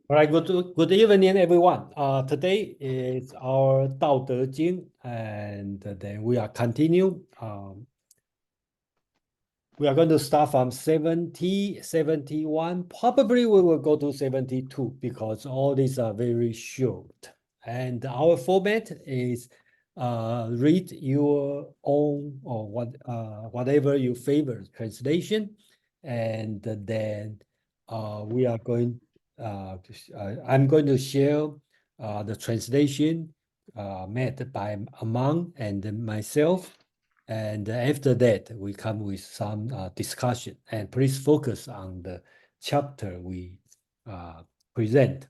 All right, good evening, everyone. Today is our Dao De Jing, and then we are continue. We are going to start from 70, 71. Probably we will go to 72 because all these are very short. And our format is read your own or whatever your favorite translation, and then we are going. I'm going to share the translation made by Amang and myself. And after that, we come with some discussion. And please focus on the chapter we present.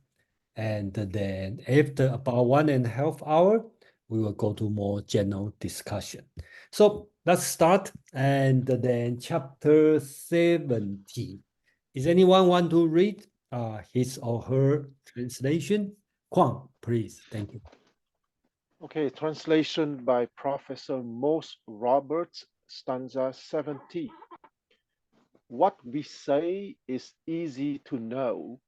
And then after about 1.5 hours, we will go to more general discussion. So let's start. And then chapter 70. Is anyone want to read his or her translation? Kwang, please. Thank you. Okay, translation by Professor Mose Roberts, stanza 70. What we say is easy to know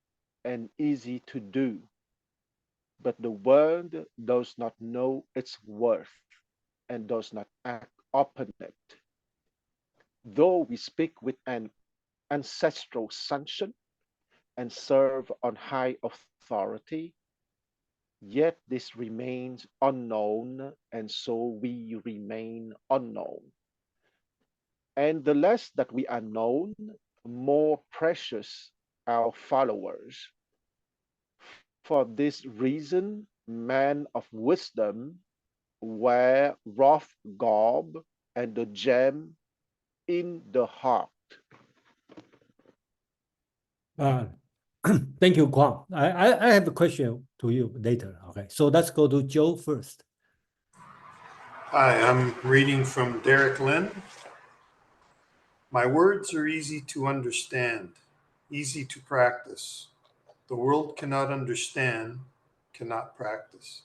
and easy to do, but the world does not know its worth and does not act upon it. Though we speak with an ancestral sanction and serve on high authority, yet this remains unknown, and so we remain unknown. And the less that we are known, more precious our followers. For this reason, men of wisdom wear rough garb and the gem in the heart. Thank you, Kwang. I have a question to you later. Okay, so let's go to Joe first. Hi, I'm reading from Derek Lynn. My words are easy to understand, easy to practice. The world cannot understand, cannot practice.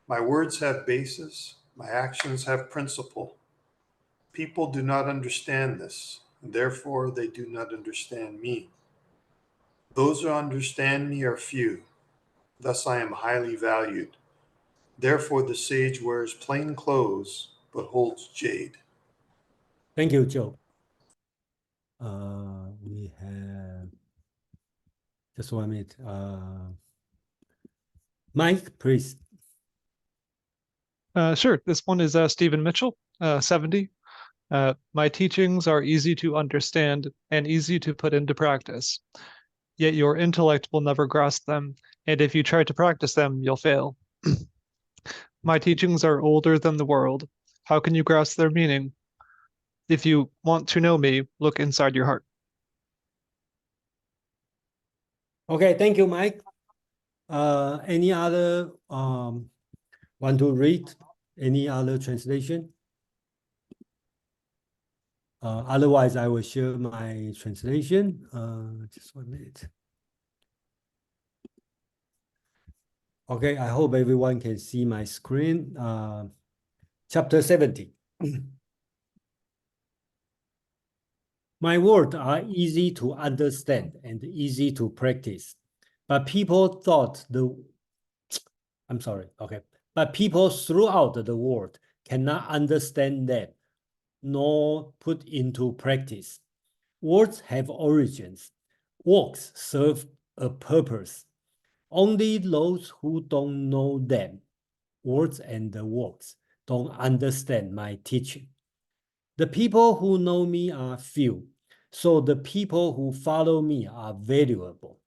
My words have basis, my actions have principle. People do not understand this, and therefore they do not understand me. Those who understand me are few, thus I am highly valued. Therefore the sage wears plain clothes, but holds jade. Thank you, Joe. We have just 1 minute. Mike, please. Sure. This one is Stephen Mitchell, 70. My teachings are easy to understand and easy to put into practice. Yet your intellect will never grasp them, and if you try to practice them, you'll fail. My teachings are older than the world. How can you grasp their meaning? If you want to know me, look inside your heart. Okay, thank you, Mike. Any other want to read any other translation? Otherwise, I will share my translation. Just 1 minute. Okay, I hope everyone can see my screen. Chapter 70. My words are easy to understand and easy to practice, but people but people throughout the world cannot understand them nor put into practice. Words have origins. Works serve a purpose. Only those who don't know them, words and the works, don't understand my teaching. The people who know me are few, so the people who follow me are valuable.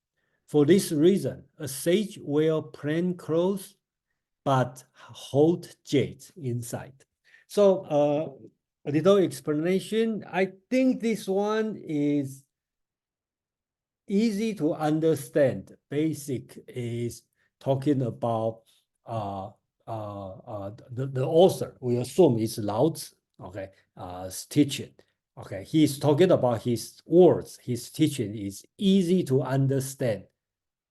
For this reason, a sage wears plain clothes, but hold jade inside. So a little explanation. I think this one is easy to understand. Basic is talking about the author. We assume it's Laozi, okay, teaching. Okay, he's talking about his words. His teaching is easy to understand,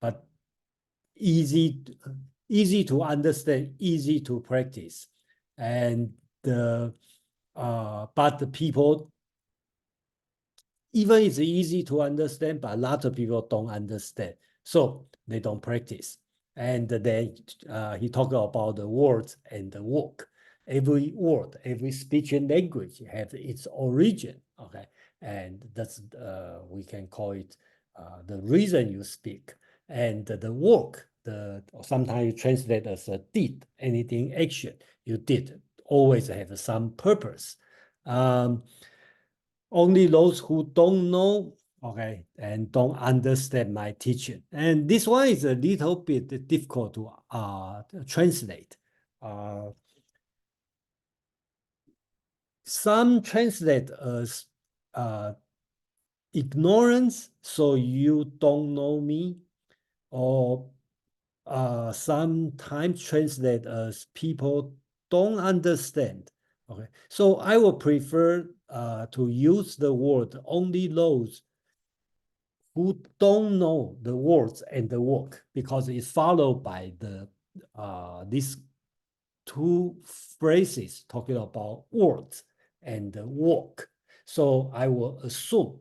but easy to understand, easy to practice, and but the people, even it's easy to understand, but a lot of people don't understand. So they don't practice. And then he talked about the words and the work. Every word, every speech and language has its origin, okay? And that's, we can call it the reason you speak. And the work, sometimes you translate as a deed, anything action you did, always have some purpose. Only those who don't know, okay, and don't understand my teaching. And this one is a little bit difficult to translate. Some translate as ignorance, so you don't know me, or sometimes translate as people don't understand. Okay, so I would prefer to use the word only those who don't know the words and the work, because it's followed by these two phrases talking about words and the work. So I will assume,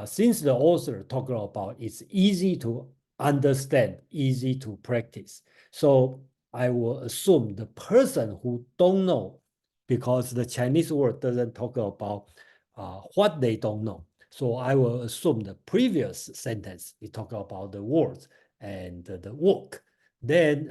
since the author talking about it's easy to understand, easy to practice, so I will assume the person who don't know, because the Chinese word doesn't talk about what they don't know. So I will assume the previous sentence, we talk about the words and the work. Then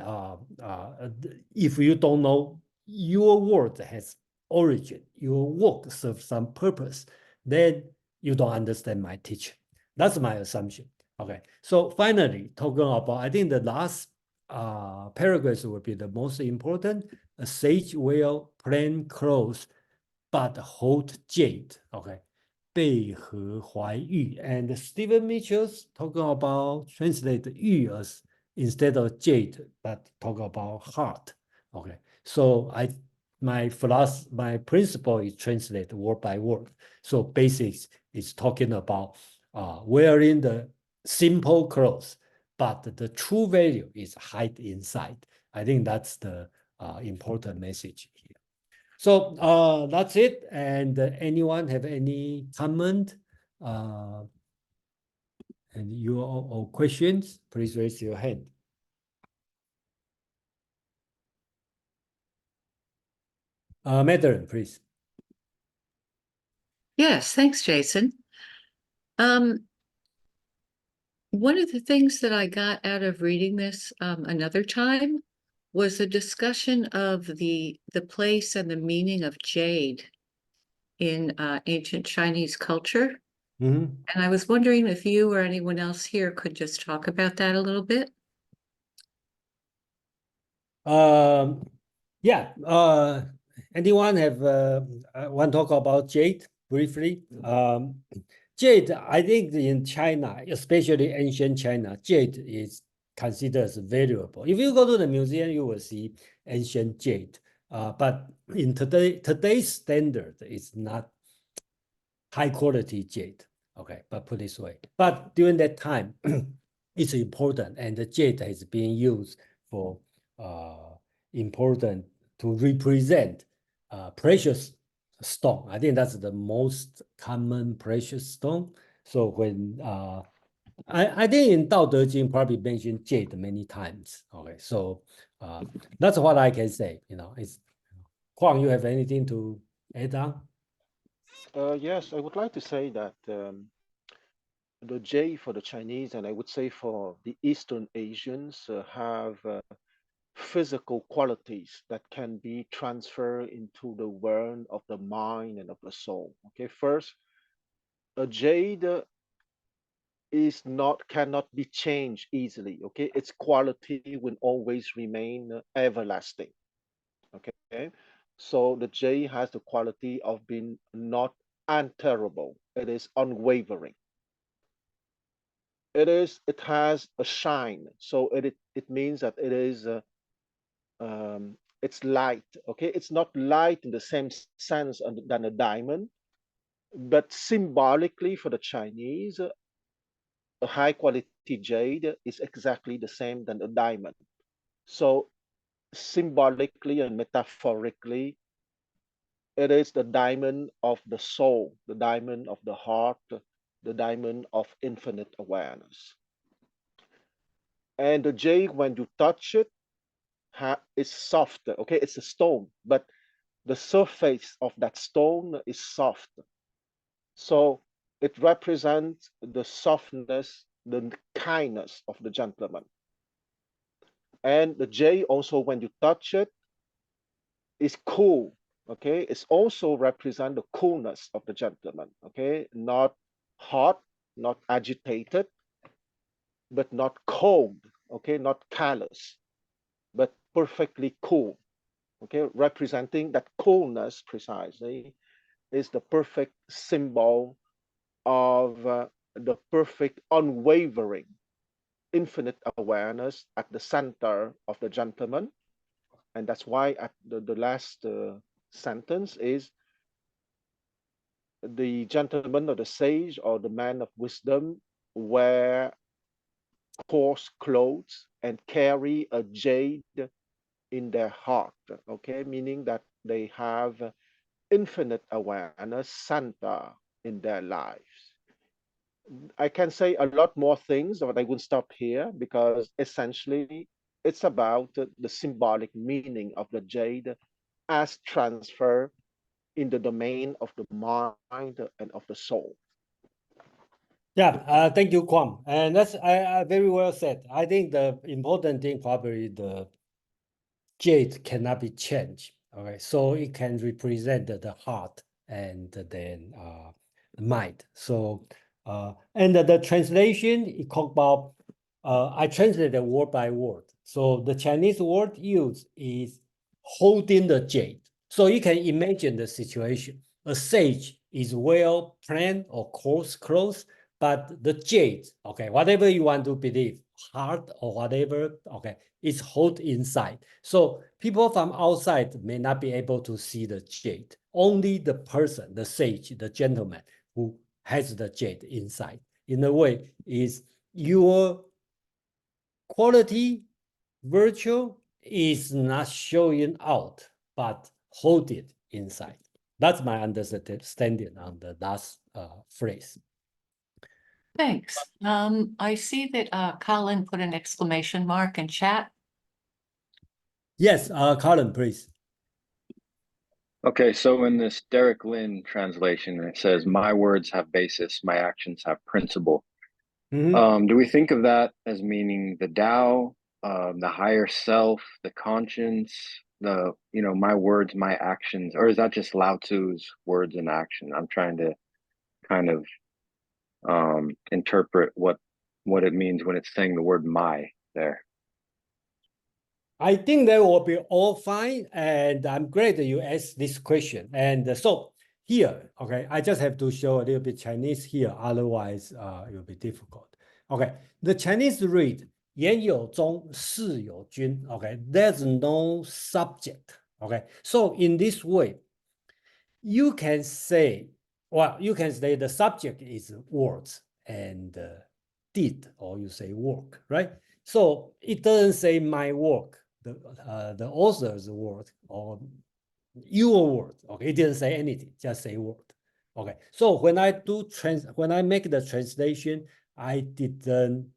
if you don't know, your word has origin, your work serves some purpose, then you don't understand my teaching. That's my assumption. Okay. So finally, talking about, I think the last paragraph will be the most important. A sage will plain clothes, but hold jade. Okay. 背和怀玉. And Stephen Mitchell's talking about translate 玉 as instead of jade, but talk about heart. Okay. So my principle is translate word by word. So basics is talking about wearing the simple clothes, but the true value is hide inside. I think that's the important message here. So that's it. And anyone have any comment and or questions? Please raise your hand. Madeline, please. Yes, thanks, Jason. One of the things that I got out of reading this another time was a discussion of the place and the meaning of jade in ancient Chinese culture. Mm-hmm. And I was wondering if you or anyone else here could just talk about that a little bit. Yeah. Anyone have want to talk about jade briefly? Jade, I think in China, especially ancient China, jade is considered as valuable. If you go to the museum, you will see ancient jade. But in today's standard, it's not high quality jade. Okay, but put this way. But during that time, it's important, and the jade has been used for important to represent precious stone. I think that's the most common precious stone. So when I think in Dao De Jing probably mentioned jade many times. Okay, so that's what I can say. It's Huang, you have anything to add on? Yes, I would like to say that the J for the Chinese, and I would say for the Eastern Asians, have physical qualities that can be transferred into the world of the mind and of the soul. Okay, first, a jade cannot be changed easily. Okay, its quality will always remain everlasting. Okay, so the jade has the quality of being not untearable. It is unwavering. It has a shine, so it means that it is it's light. Okay, it's not light in the same sense than a diamond, but symbolically for the Chinese, a high quality jade is exactly the same than a diamond. So symbolically and metaphorically, it is the diamond of the soul, the diamond of the heart, the diamond of infinite awareness. And the jade, when you touch it, is softer. Okay, it's a stone, but the surface of that stone is soft. So it represents the softness, the kindness of the gentleman. And the jade also, when you touch it, is cool. Okay, it's also represent the coolness of the gentleman. Okay, not hot, not agitated, but not cold. Okay, not callous, but perfectly cool. Okay, representing that coolness precisely is the perfect symbol of the perfect unwavering infinite awareness at the center of the gentleman. And that's why at the last sentence is the gentleman or the sage or the man of wisdom wear coarse clothes and carry a jade in their heart. Okay, meaning that they have infinite awareness center in their lives. I can say a lot more things, but I won't stop here because essentially it's about the symbolic meaning of the jade as transfer in the domain of the mind and of the soul. Yeah, thank you, Kwam. And that's very well said. I think the important thing probably the jade cannot be changed. Okay, so it can represent the heart and then mind. So and the translation it talk about I translated word by word. So the Chinese word used is holding the jade. So you can imagine the situation. A sage is well planned or coarse clothes, but the jade, okay, whatever you want to believe, heart or whatever, okay, is hold inside. So people from outside may not be able to see the jade. Only the person, the sage, the gentleman who has the jade inside. In a way, is your quality, virtue is not showing out, but hold it inside. That's my understanding on the last phrase. Thanks. I see that Colin put an exclamation mark in chat. Yes, Colin, please. Okay, so in this Derek Lin translation, it says, "My words have basis, my actions have principle." Do we think of that as meaning the Tao, the higher self, the conscience, my words, my actions, or is that just Lao Tzu's words and action? I'm trying to kind of interpret what it means when it's saying the word "my" there. I think that will be all fine, and I'm glad that you asked this question. And so here, okay, I just have to show a little bit Chinese here, otherwise it will be difficult. Okay, the Chinese read 言有宗，事有君. Okay, there's no subject. Okay, so in this way, you can say, well, you can say the subject is words and did, or you say work, right? So it doesn't say my work, the author's word or your word. Okay, it didn't say anything, just say word. Okay, so when I make the translation, I don't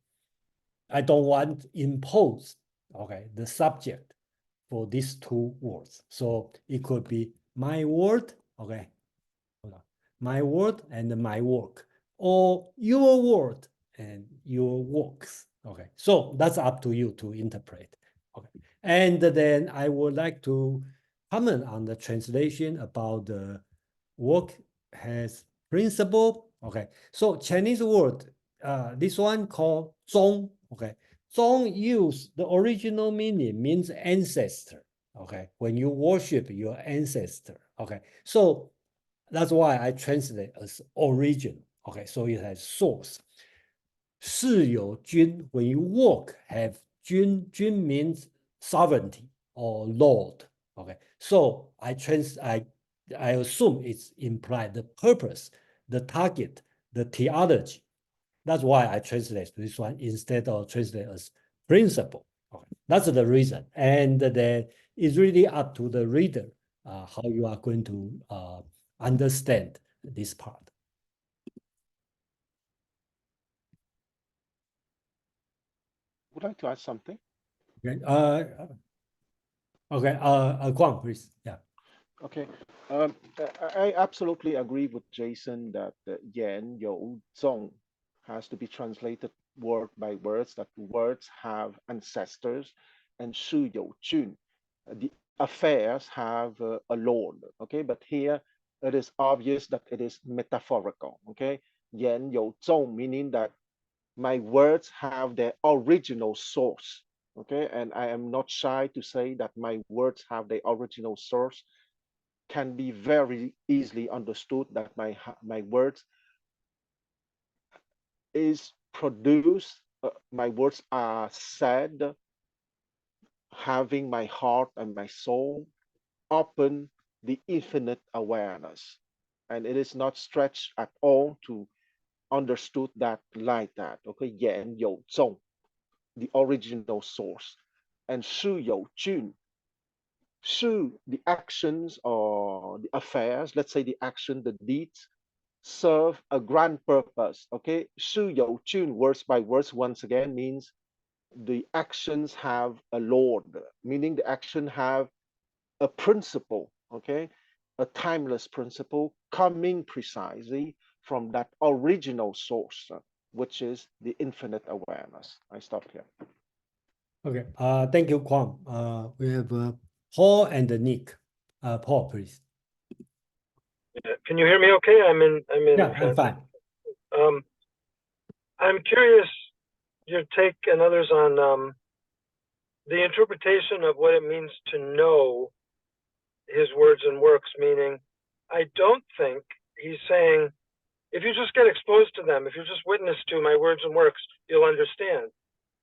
want to impose, okay, the subject for these two words. So it could be my word, okay, my word and my work, or your word and your works. Okay, so that's up to you to interpret. Okay, and then I would like to comment on the translation about the work has principle. Okay, so Chinese word, this one called 宗. Okay, 宗 use the original meaning means ancestor. Okay, when you worship your ancestor. Okay, so that's why I translate as origin. Okay, so it has source. 是有君, when you walk, have 君. Jun means sovereignty or lord. Okay, so I assume it's implied the purpose, the target, the theology. That's why I translate this one instead of translate as principle. Okay, that's the reason. And then it's really up to the reader how you are going to understand this part. would like to add something. Okay. Okay. Kwang, please. Yeah. Okay. I absolutely agree with Jason that Yan Yo Zong has to be translated word by words, that words have ancestors, and Shu Yo Jun, the affairs have a lord. Okay. But here it is obvious that it is metaphorical. Okay. Yan Yo Zong, meaning that my words have their original source. Okay. And I am not shy to say that my words have their original source, can be very easily understood, that my words is produced, my words are said having my heart and my soul open the infinite awareness, and it is not stretched at all to understood that like that. Okay. Yan Yo Zong, the original source, and Shu Yo Jun, Shu, the actions or the affairs, let's say the action, the deeds, serve a grand purpose. Okay. Shu Yo Jun, words by words, once again means the actions have a lord, meaning the action have a principle. Okay. A timeless principle coming precisely from that original source, which is the infinite awareness. I stop here. Okay. Thank you, Kwang. We have Paul and Nick. Paul, please. Can you hear me okay? I'm in Yeah, I'm fine. I'm curious your take and others on the interpretation of what it means to know his words and works, meaning I don't think he's saying if you just get exposed to them, if you just witness to my words and works, you'll understand.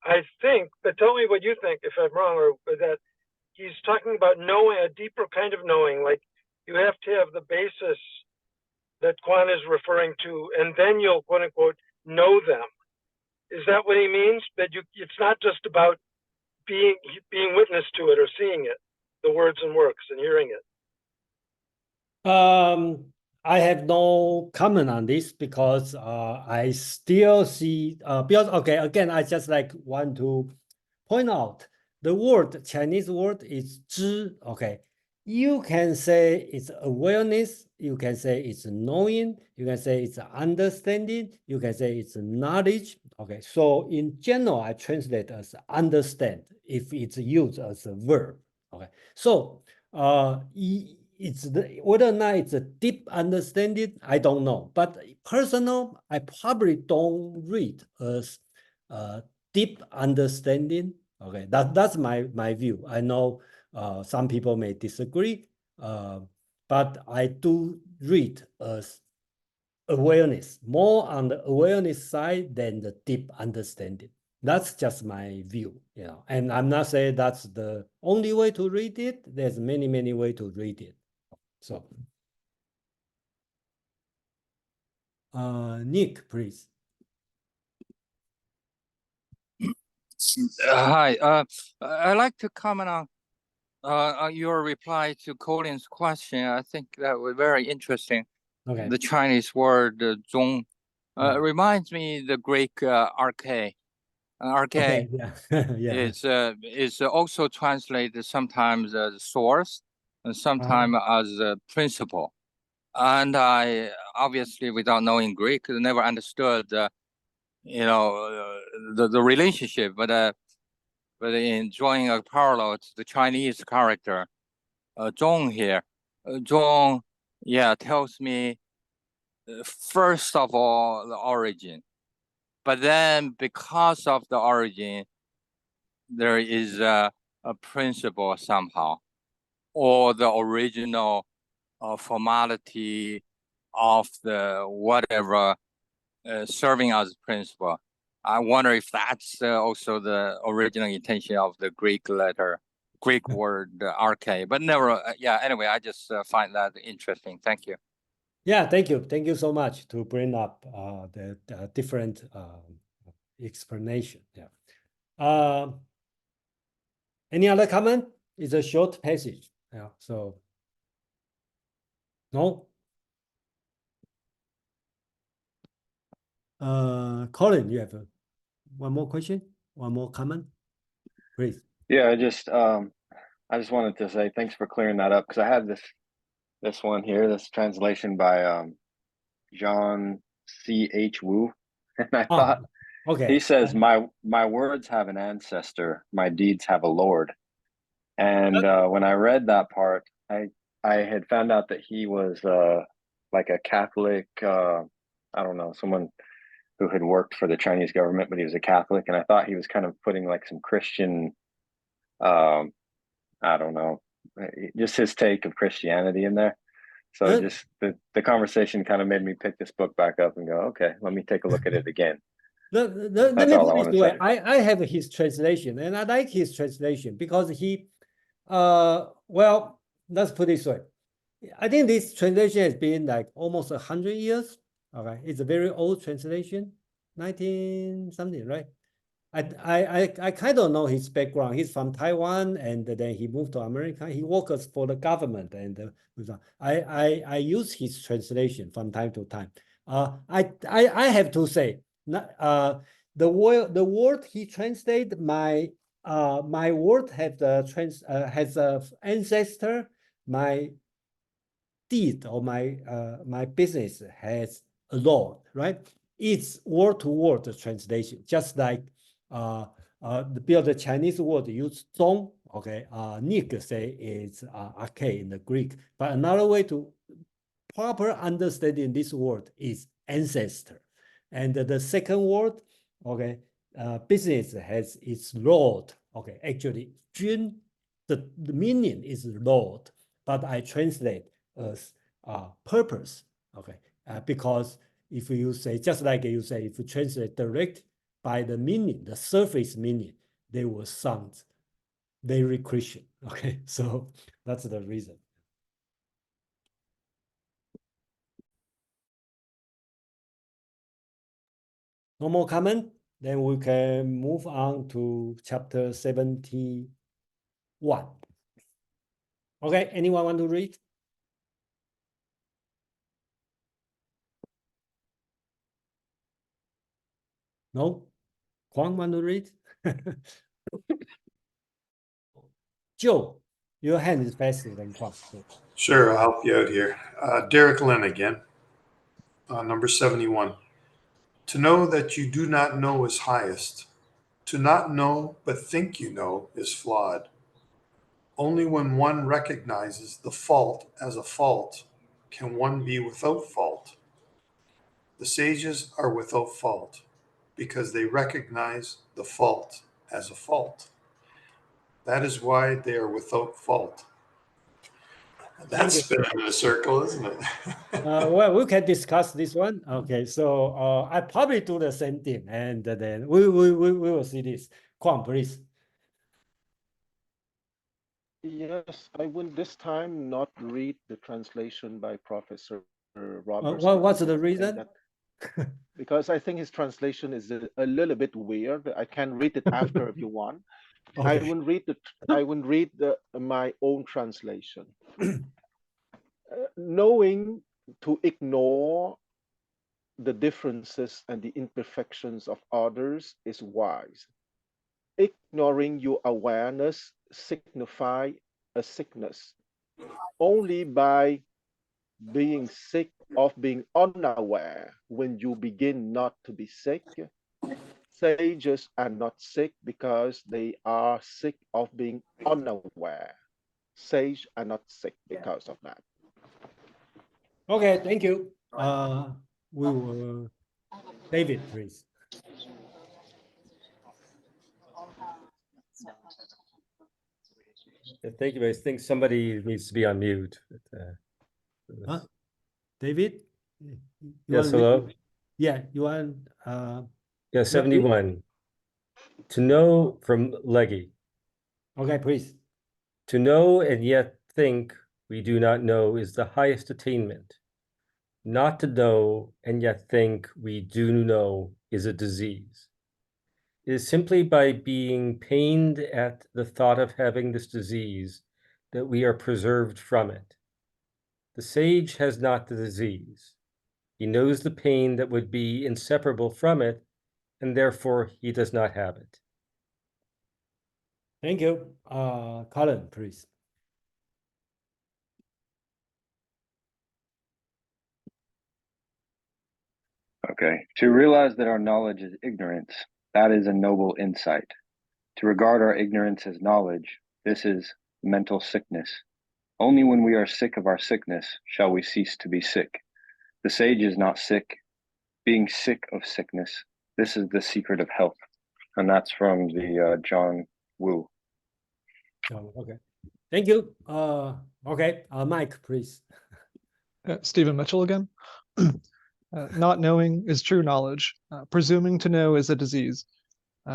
I think, but tell me what you think if I'm wrong, or that he's talking about knowing, a deeper kind of knowing, like you have to have the basis that Quan is referring to, and then you'll quote unquote know them. Is that what he means? That it's not just about being witness to it or seeing it, the words and works and hearing it. I have no comment on this because I still see because okay, again, I just like want to point out the word, Chinese word is 知. Okay. You can say it's awareness, you can say it's knowing, you can say it's understanding, you can say it's knowledge. Okay, so in general, I translate as understand if it's used as a verb. Okay, so it's whether or not it's a deep understanding, I don't know. But personal, I probably don't read as deep understanding. Okay, that's my view. I know some people may disagree, but I do read as awareness, more on the awareness side than the deep understanding. That's just my view, and I'm not saying that's the only way to read it. There's many ways to read it. So, Nick, please. Hi. I'd like to comment on your reply to Colin's question. I think that was very interesting. Okay. The Chinese word "zong" reminds me the Greek arche. Okay. Yeah. Is also translated sometimes as source and sometimes as a principle. And I obviously, without knowing Greek, never understood the relationship, but in drawing a parallel to the Chinese character, Zhong here, Zhong, tells me first of all the origin, but then because of the origin, there is a principle somehow, or the original formality of the whatever serving as principle. I wonder if that's also the original intention of the Greek word arche, but never. Anyway, I just find that interesting. Thank you. Yeah, thank you. Thank you so much to bring up the different explanation. Yeah. Any other comment? It's a short passage. Yeah. So no. Colin, you have one more question? One more comment? please. Yeah, I just wanted to say thanks for clearing that up because I had this one here, this translation by John C.H. Wu, and I thought Okay. he says my words have an ancestor, my deeds have a lord. And when I read that part, I had found out that he was like a Catholic, I don't know, someone who had worked for the Chinese government, but he was a Catholic, and I thought he was kind of putting like some Christian, I don't know, just his take of Christianity in there. So just the conversation kind of made me pick this book back up and go, okay, let me take a look at it again. Let That's me all I put it want this to way. say. I have his translation, and I like his translation because he, well, let's put it this way. I think this translation has been like almost 100 years. Okay, it's a very old translation, 19 something, right? I kind of know his background. He's from Taiwan, and then he moved to America. He works for the government, and I use his translation from time to time. I have to say, the word he translated my word have the has a ancestor. My deed or my business has a Lord, right? It's word to word translation, just like the Chinese word use 宗, okay, Nick say it's arche in the Greek, but another way to proper understanding this word is ancestor. And the second word, okay, business has its Lord, okay, actually, Jun, the meaning is Lord, but I translate as purpose, okay, because if you say, just like you say, if you translate direct by the meaning, the surface meaning, they will sound very Christian, okay, so that's the reason. No more comment? Then we can move on to chapter 71. Okay, anyone want to read? No? Kwang want to read? Joe, your hand is faster than Kwang. Sure, I'll help you out here. Derek Lynn again, number 71. To know that you do not know is highest. To not know but think you know is flawed. Only when one recognizes the fault as a fault can one be without fault. The sages are without fault because they recognize the fault as a fault. That is why they are without fault. That's spinning in a circle, isn't it? Well, we can discuss this one. Okay, so I probably do the same thing, and then we will see this. Kwang, please. Yes, I will this time not read the translation by Professor Robert What's the Stanza. reason? Because I think his translation is a little bit weird. I can read it after if you want. Okay. I will read my own translation. Knowing to ignore the differences and the imperfections of others is wise. Ignoring your awareness signify a sickness. Only by being sick of being unaware when you begin not to be sick. Sages are not sick because they are sick of being unaware. Sages are not sick because of that. Okay, thank you. We will, David, please. Thank you. I think somebody needs to be on mute. Huh? David? Yes, hello? Yeah, you want... Yeah, 71. To know from Leggy. Okay, please. To know and yet think we do not know is the highest attainment. Not to know and yet think we do know is a disease. It is simply by being pained at the thought of having this disease that we are preserved from it. The sage has not the disease. He knows the pain that would be inseparable from it, and therefore he does not have it. Thank you. Colin, please. Okay. To realize that our knowledge is ignorance, that is a noble insight. To regard our ignorance as knowledge, this is mental sickness. Only when we are sick of our sickness shall we cease to be sick. The sage is not sick, being sick of sickness. This is the secret of health. And that's from the John Woo. Oh, okay. Thank you. Okay. Mike, please. Stephen Mitchell again. Not knowing is true knowledge. Presuming to know is a disease.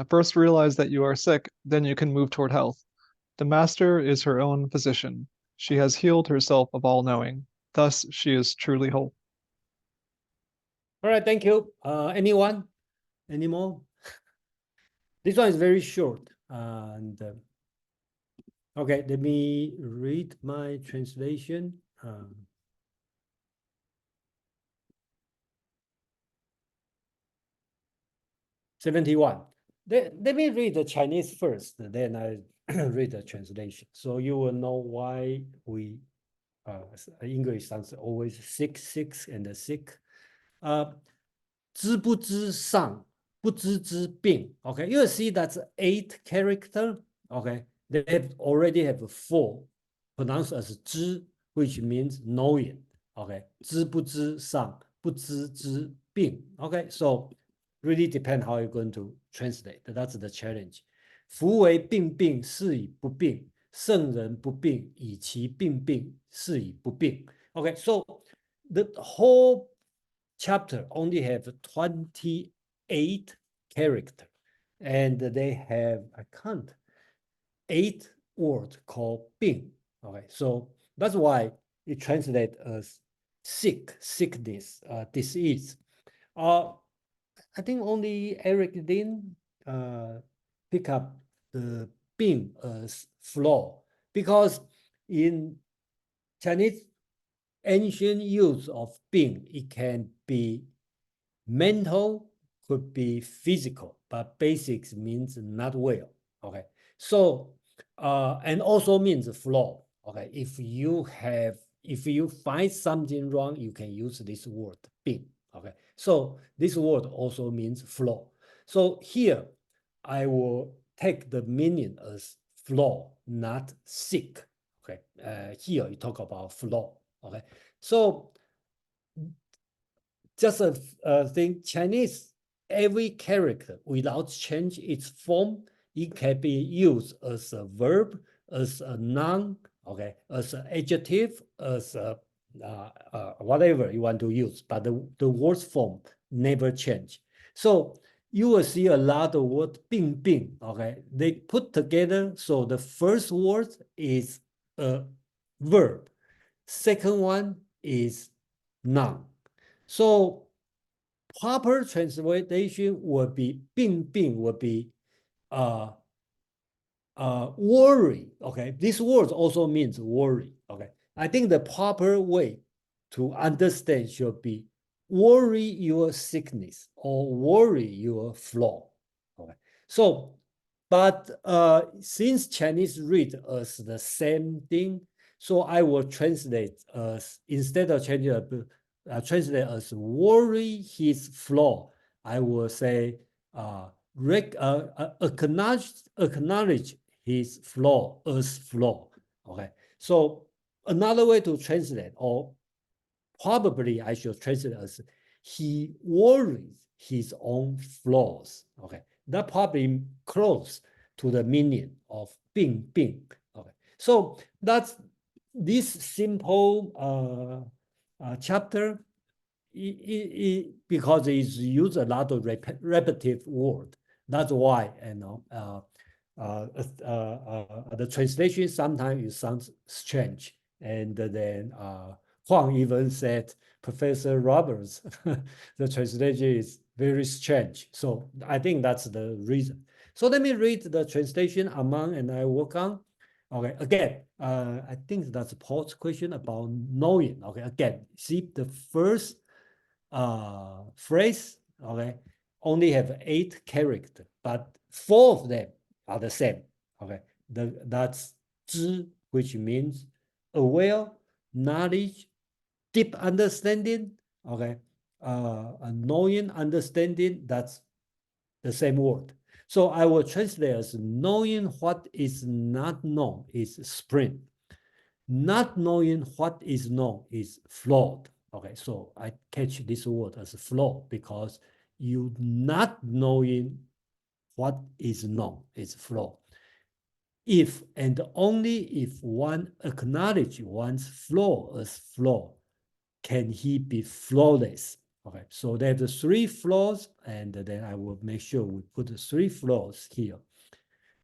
First realize that you are sick, then you can move toward health. The master is her own physician. She has healed herself of all knowing. Thus, she is truly whole. All right. Thank you. Anyone? Any more? This one is very short. And okay, let me read my translation. 71. Let me read the Chinese first, then I read the translation. So you will know why we English sounds always sick, and sick. 知不知上，不知之病. Okay, you will see that's 8 character. Okay, they already have 4 pronounced as 知, which means knowing. Okay, 知不知上，不知之病. Okay, so really depend how you're going to translate. That's the challenge. 夫为病病，是以不病；圣人不病，以其病病，是以不病。Okay, so the whole chapter only have 28 characters, and they have, I count, 8 words called 病. Okay, so that's why it translates as sick, sickness, disease. I think only Eric Lin pick up the 病 as flaw, because in Chinese ancient use of 病, it can be mental, could be physical, but basics means not well. Okay, so and also means flaw. Okay, if you find something wrong, you can use this word 病. Okay, so this word also means flaw. So here I will take the meaning as flaw, not sick. Okay, here you talk about flaw. Okay, so just a thing, Chinese, every character without change its form, it can be used as a verb, as a noun, okay, as an adjective, as a whatever you want to use, but the word's form never change. So you will see a lot of word 病, okay, they put together. So the first word is a verb, second one is noun. So proper translation would be 病 would be worry. Okay, this word also means worry. Okay, I think the proper way to understand should be worry your sickness or worry your flaw. Okay, so but since Chinese read as the same thing, so I will translate as, instead of changing translate as worry his flaw, I will say acknowledge his flaw as flaw. Okay, so another way to translate, or probably I should translate as he worries his own flaws. Okay, that probably close to the meaning of 病. Okay, so that's this simple chapter. Because it's used a lot of repetitive word. That's why, you know, the translation sometimes it sounds strange. And then Huang even said, Professor Roberts, the translation is very strange. So I think that's the reason. So let me read the translation Among and I work on. Okay, again, I think that's Paul's question about knowing. Okay, again, see the first phrase, okay, only have 8 characters, but 4 of them are the same. Okay, that's 知, which means aware, knowledge, deep understanding, okay, knowing, understanding, that's the same word. So I will translate as knowing what is not known is spring. Not knowing what is known is flawed. Okay, so I catch this word as flow because you not knowing what is known is flawed. If and only if one acknowledge one's flaw as flaw, can he be flawless? Okay, so there's the three flaws, and then I will make sure we put the three flaws here.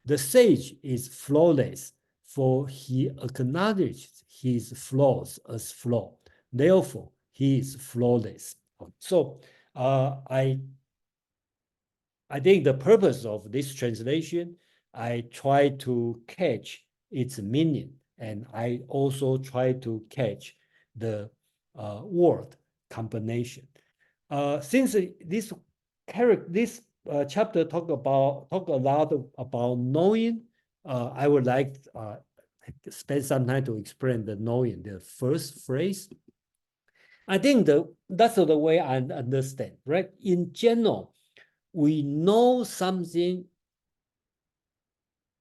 The sage is flawless, for he acknowledged his flaws as flaw. Therefore, he is flawless. So I think the purpose of this translation, I try to catch its meaning, and I also try to catch the word combination. Since this chapter talk a lot about knowing, I would like spend some time to explain the knowing, the first phrase. I think that's the way I understand, right? In general, we know something,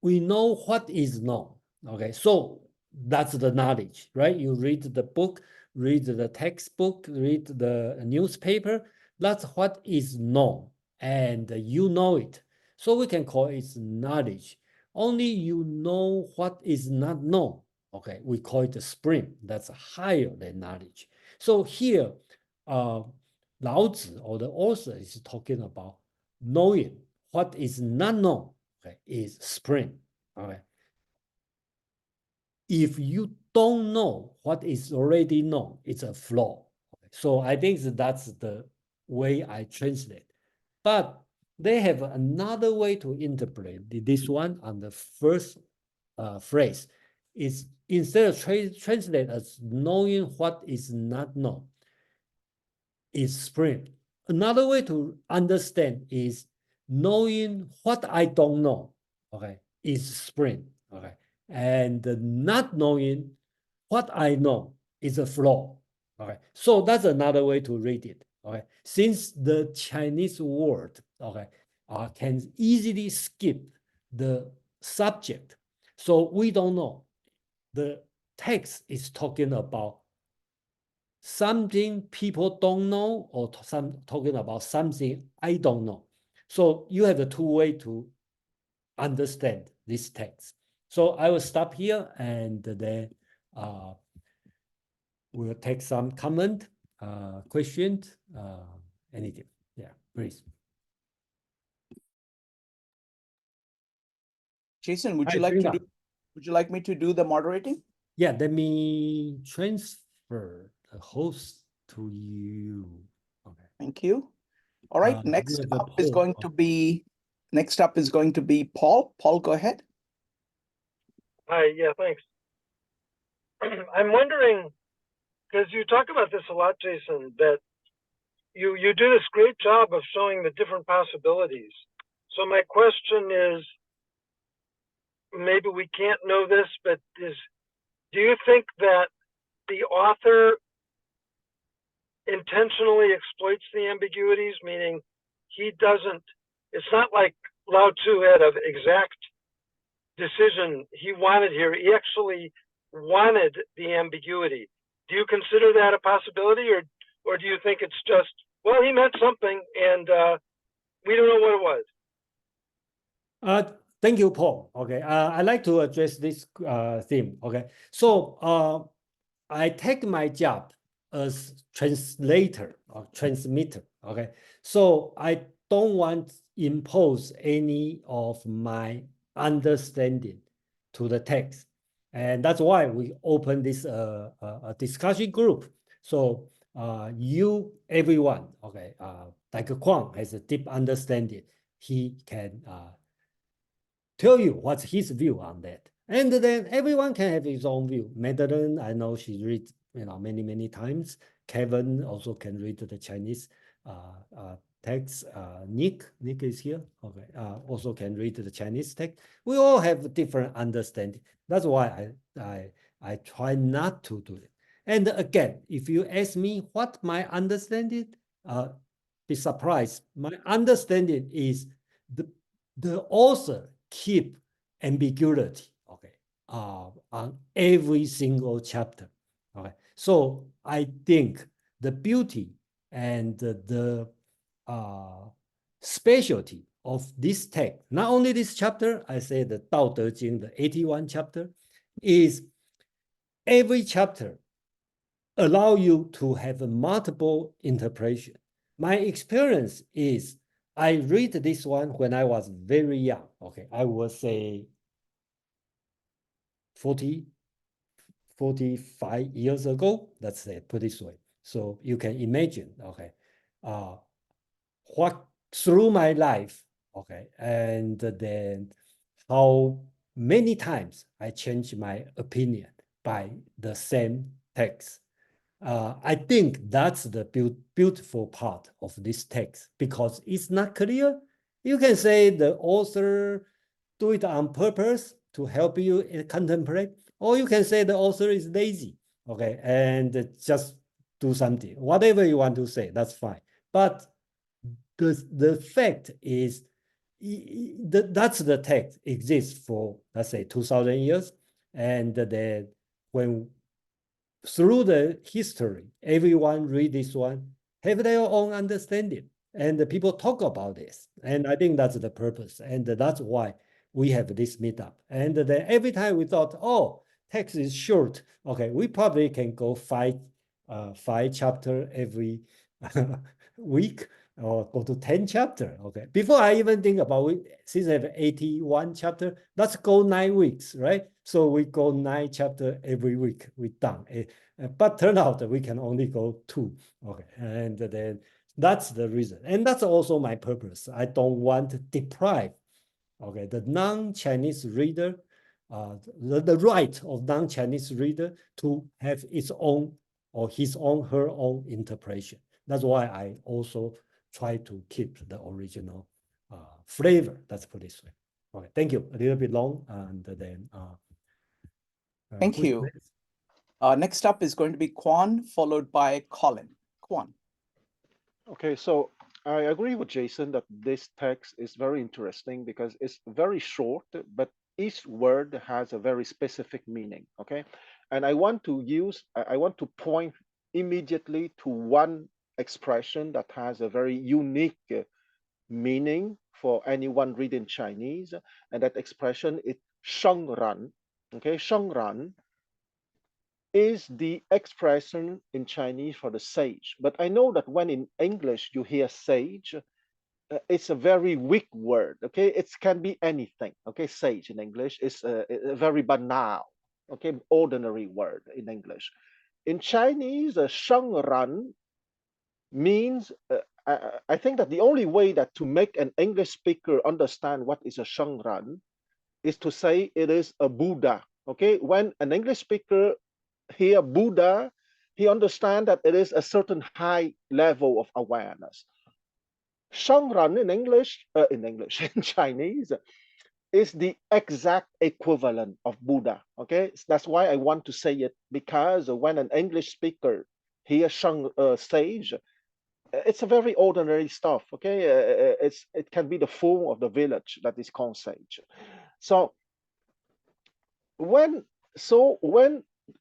we know what is known. Okay, so that's the knowledge, right? You read the book, read the textbook, read the newspaper, that's what is known, and you know it. So we can call it knowledge. Only you know what is not known. Okay, we call it the spring, that's higher than knowledge. So here, Laozi, or the author, is talking about knowing what is not known, okay, is spring. Okay. If you don't know what is already known, it's a flaw. Okay. So I think that's the way I translate. But they have another way to interpret this one on the first phrase. Is instead of translate as knowing what is not known, is spring. Another way to understand is knowing what I don't know, okay, is spring, okay, and not knowing what I know is a flaw, okay. So that's another way to read it, okay. Since the Chinese word, okay, can easily skip the subject, so we don't know. The text is talking about something people don't know, or talking about something I don't know. So you have the two ways to understand this text. So I will stop here, and then we'll take some comment, questions, anything. Yeah, please. Jason, would Hi, you like to Frida. would you like me to do the moderating? Yeah, let me transfer the host to you. Okay. Thank you. All right, next you have a up is poll. going to be Paul. Paul, go ahead. Hi, yeah, thanks. I'm wondering, because you talk about this a lot, Jason, that you do this great job of showing the different possibilities. So my question is, maybe we can't know this, but do you think that the author intentionally exploits the ambiguities, meaning he doesn't, it's not like Lao Tzu had an exact decision he wanted here. He actually wanted the ambiguity. Do you consider that a possibility, or do you think it's just, well, he meant something and we don't know what it was? Thank you, Paul. Okay, I'd like to address this theme. Okay, so I take my job as translator or transmitter. Okay, so I don't want to impose any of my understanding to the text, and that's why we open this discussion group. So everyone, okay, like Kwang has a deep understanding. He can tell you what's his view on that. And then everyone can have his own view. Madeline, I know she reads many times. Kevin also can read the Chinese text. Nick is here. Okay, also can read the Chinese text. We all have different understanding. That's why I try not to do it. And again, if you ask me what my understanding, be surprised. My understanding is the author keep ambiguity, okay, on every single chapter. Okay, so I think the beauty and the specialty of this text, not only this chapter, I say the Tao Te Ching, the 81 chapter, is every chapter allow you to have a multiple interpretation. My experience is I read this one when I was very young. Okay, I would say 45 years ago. Let's say, put this way. So you can imagine, okay, what through my life, okay, and then how many times I changed my opinion by the same text. I think that's the beautiful part of this text because it's not clear. You can say the author do it on purpose to help you contemplate, or you can say the author is lazy, okay, and just do something. Whatever you want to say, that's fine. But the fact is, that's the text exists for, let's say, 2,000 years, and then when through the history, everyone read this one, have their own understanding, and the people talk about this. And I think that's the purpose, and that's why we have this meetup. And then every time we thought, oh, text is short, okay, we probably can go five chapter every week, or go to 10 chapter. Okay, before I even think about it, since I have 81 chapter, let's go 9 weeks, right? So we go 9 chapter every week. We done it, but turn out that we can only go 2. Okay, and then that's the reason, and that's also my purpose. I don't want to deprive, okay, the non-Chinese reader, the right of non-Chinese reader to have its own or his own, her own interpretation. That's why I also try to keep the original flavor. Let's put it this way. Okay, thank you. A little bit long, and then thank you. Next up is going to be Quan, followed by Colin. Quan. Okay, so I agree with Jason that this text is very interesting because it's very short, but each word has a very specific meaning. Okay, and I want to point immediately to one expression that has a very unique meaning for anyone reading Chinese, and that expression is sheng ran. Okay, sheng ran is the expression in Chinese for the sage. But I know that when in English you hear sage, it's a very weak word. Okay, it can be anything. Okay, sage in English is a very banal, okay, ordinary word in English. In Chinese, sheng ran means, I think that the only way that to make an English speaker understand what is a sheng ran is to say it is a Buddha. Okay, when an English speaker hear Buddha, he understands that it is a certain high level of awareness. Shangran in English, in Chinese, is the exact equivalent of Buddha. Okay, that's why I want to say it, because when an English speaker hears sage, it's a very ordinary stuff. Okay, it can be the fool of the village that is called sage. So when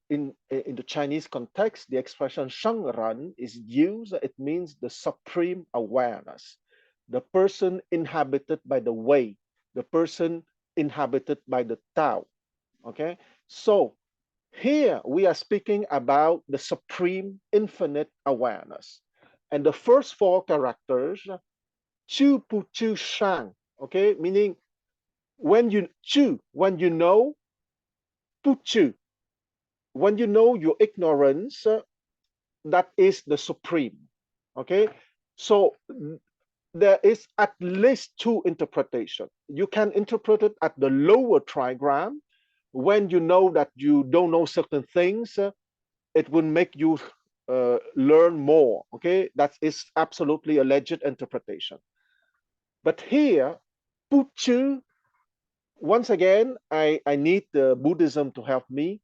in the Chinese context, the expression shangran is used, it means the supreme awareness, the person inhabited by the way, the person inhabited by the Tao. Okay, so here we are speaking about the supreme infinite awareness. And the first 4 characters, chu pu chu shang, okay, meaning when you know, pu chu, when you know your ignorance, that is the supreme. Okay, so there is at least 2 interpretations. You can interpret it at the lower trigram, when you know that you don't know certain things, it will make you learn more. Okay, that is absolutely a legit interpretation. But here, Puchu, once again, I need the Buddhism to help me,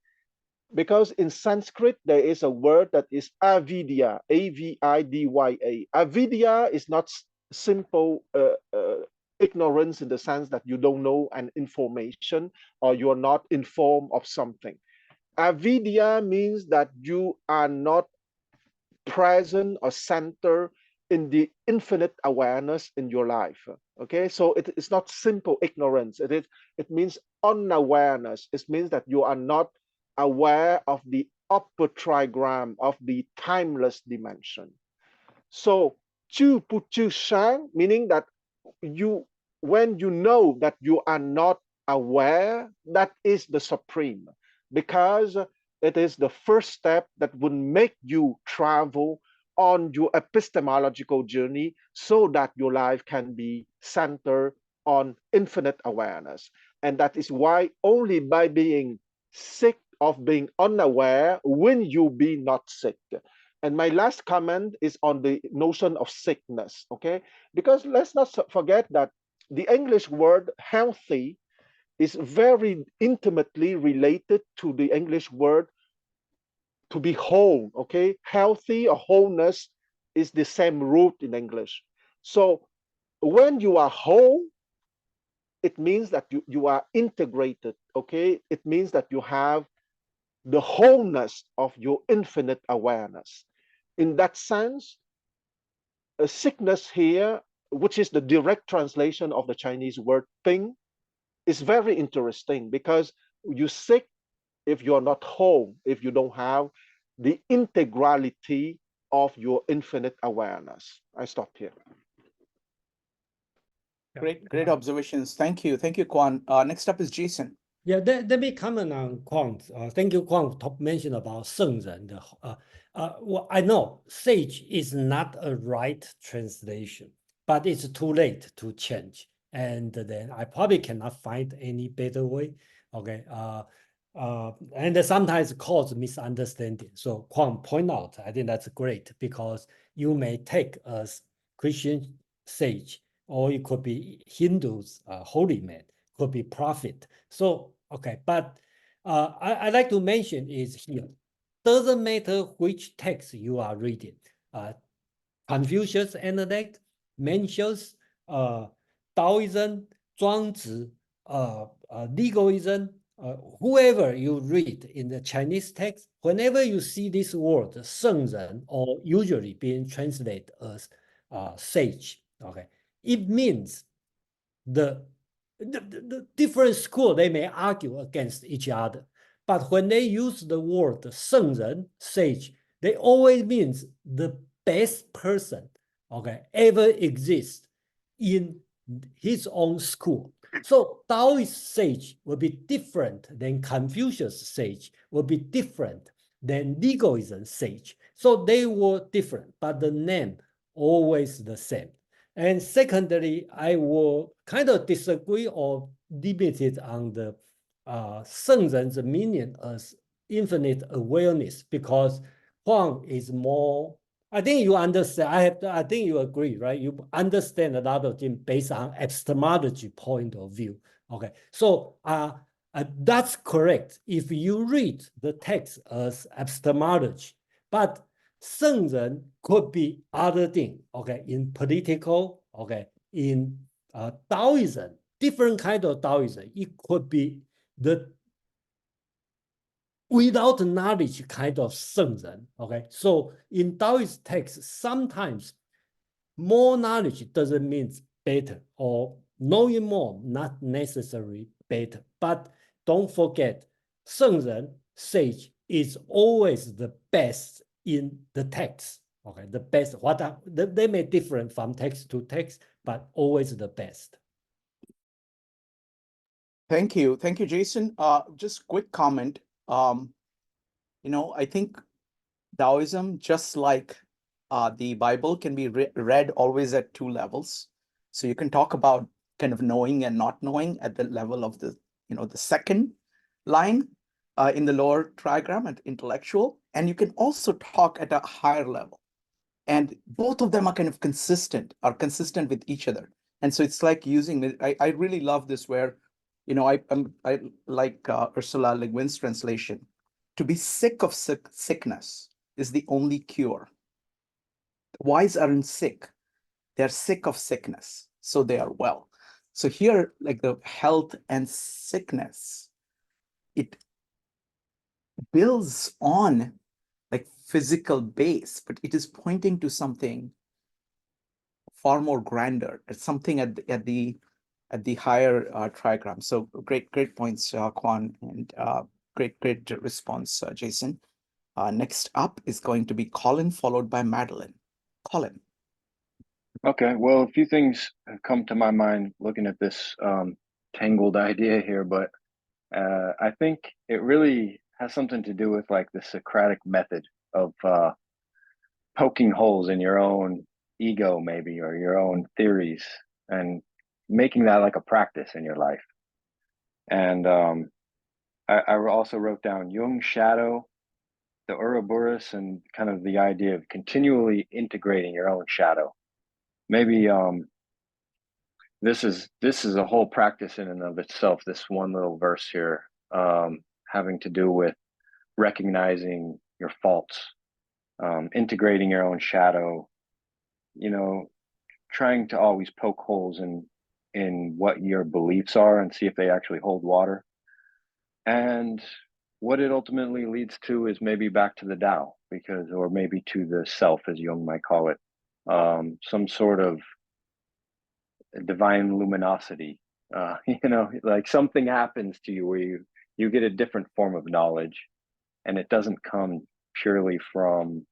because in Sanskrit there is a word that is avidya, A-V-I-D-Y-A. Avidya is not simple ignorance in the sense that you don't know an information or you're not informed of something. Avidya means that you are not present or center in the infinite awareness in your life. Okay, so it's not simple ignorance. It means unawareness. It means that you are not aware of the upper trigram of the timeless dimension. So chu pu chu shang, meaning that when you know that you are not aware, that is the supreme, because it is the first step that would make you travel on your epistemological journey so that your life can be centered on infinite awareness. And that is why only by being sick of being unaware will you be not sick. And my last comment is on the notion of sickness, okay? Because let's not forget that the English word healthy is very intimately related to the English word to be whole, okay? Healthy or wholeness is the same root in English. So when you are whole, it means that you are integrated, okay? It means that you have the wholeness of your infinite awareness. In that sense, a sickness here, which is the direct translation of the Chinese word "ping," is very interesting, because you sick if you're not whole, if you don't have the integrality of your infinite awareness. I stop here. Great observations. Thank you, Quan. Next up is Jason. Yeah, let me comment on Kwang. Thank you, Kwang, mention about 圣人. Well, I know sage is not a right translation, but it's too late to change. And then I probably cannot find any better way. Okay. And sometimes cause misunderstanding. So Kwang point out, I think that's great, because you may take as Christian sage, or it could be Hindus, holy man, could be prophet. So, okay, but I like to mention is here, doesn't matter which text you are reading. Confucius Analect, Mencius, Taoism, Zhuangzi, legalism, whoever you read in the Chinese text, whenever you see this word, 圣人, or usually being translated as sage, okay, it means the different school, they may argue against each other. But when they use the word 圣人, sage, they always means the best person, okay, ever exist in his own school. So Taoist sage will be different than Confucius sage, will be different than legalism sage. So they were different, but the name always the same. And secondly, I will kind of disagree or limited on the 圣人's meaning as infinite awareness, because Huang is more, I think you understand, I think you agree, right? You understand a lot of things based on epistemology point of view. Okay, so that's correct if you read the text as epistemology, but 圣人 could be other thing, okay, in political, okay, in Taoism, different kind of Taoism. It could be the without knowledge kind of 圣人, okay. So in Taoist text, sometimes more knowledge doesn't mean better, or knowing more not necessarily better. But don't forget, 圣人 sage is always the best in the text. Okay, the best. They may differ from text to text, but always the best. Thank you, Jason. Just quick comment. I think Taoism, just like the Bible, can be read always at two levels. So you can talk about kind of knowing and not knowing at the level of the second line in the lower trigram at intellectual, and you can also talk at a higher level. And both of them are kind of consistent with each other. And so it's like using, I really love this where, I like Ursula Le Guin's translation. To be sick of sickness is the only cure. The wise aren't sick. They're sick of sickness, so they are well. So here, like the health and sickness, it builds on like physical base, but it is pointing to something far more grander, at something at the higher trigram. So great points, Kwan, and great response, Jason. Next up is going to be Colin, followed by Madeline. Colin. Okay, well, a few things have come to my mind looking at this tangled idea here, but I think it really has something to do with like the Socratic method of poking holes in your own ego, maybe, or your own theories, and making that like a practice in your life. And I also wrote down Jung's shadow, the Ouroboros, and kind of the idea of continually integrating your own shadow. Maybe this is a whole practice in and of itself, this one little verse here, having to do with recognizing your faults, integrating your own shadow, trying to always poke holes in what your beliefs are and see if they actually hold water. And what it ultimately leads to is maybe back to the Tao, or maybe to the self, as Jung might call it, some sort of divine luminosity. Like something happens to you where you get a different form of knowledge, and it doesn't come purely from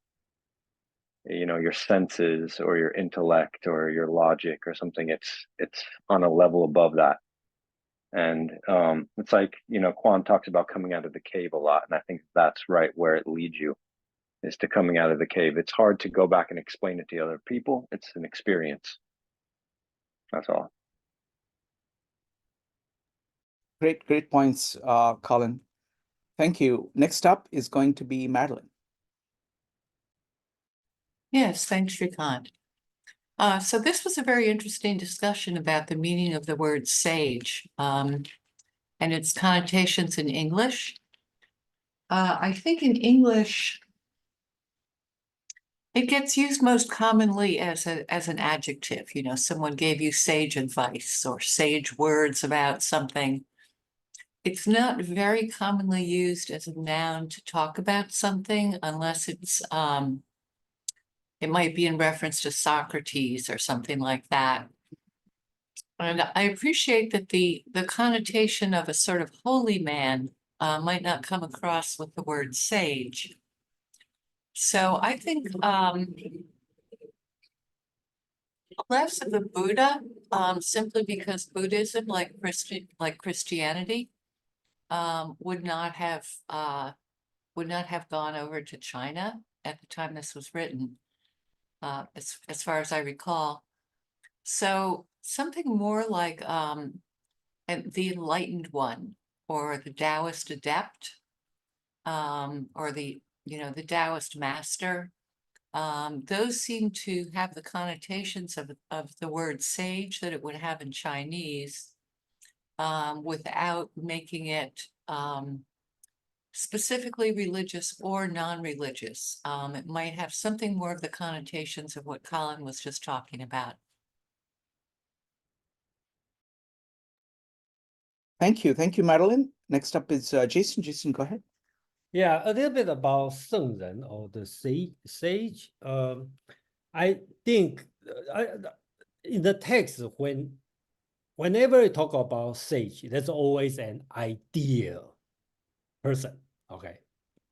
your senses or your intellect or your logic or something. It's on a level above that. And it's like, Kwan talks about coming out of the cave a lot, and I think that's right where it leads you, is to coming out of the cave. It's hard to go back and explain it to other people. It's an experience. That's all. Great points, Colin. Thank you. Next up is going to be Madeline. Yes, thanks, Shrikant. So this was a very interesting discussion about the meaning of the word sage and its connotations in English. I think in English, it gets used most commonly as an adjective. Someone gave you sage advice or sage words about something. It's not very commonly used as a noun to talk about something unless it might be in reference to Socrates or something like that. And I appreciate that the connotation of a sort of holy man might not come across with the word sage. So I think less of the Buddha, simply because Buddhism, like Christianity, would not have gone over to China at the time this was written, as far as I recall. So something more like the Enlightened One, or the Taoist Adept, or the Taoist Master. Those seem to have the connotations of the word sage that it would have in Chinese, without making it specifically religious or non-religious. It might have something more of the connotations of what Colin was just talking about. Thank you, Madeline. Next up is Jason. Jason, go ahead. Yeah, a little bit about 圣人 or the sage. I think in the text, whenever you talk about sage, there's always an ideal person, okay,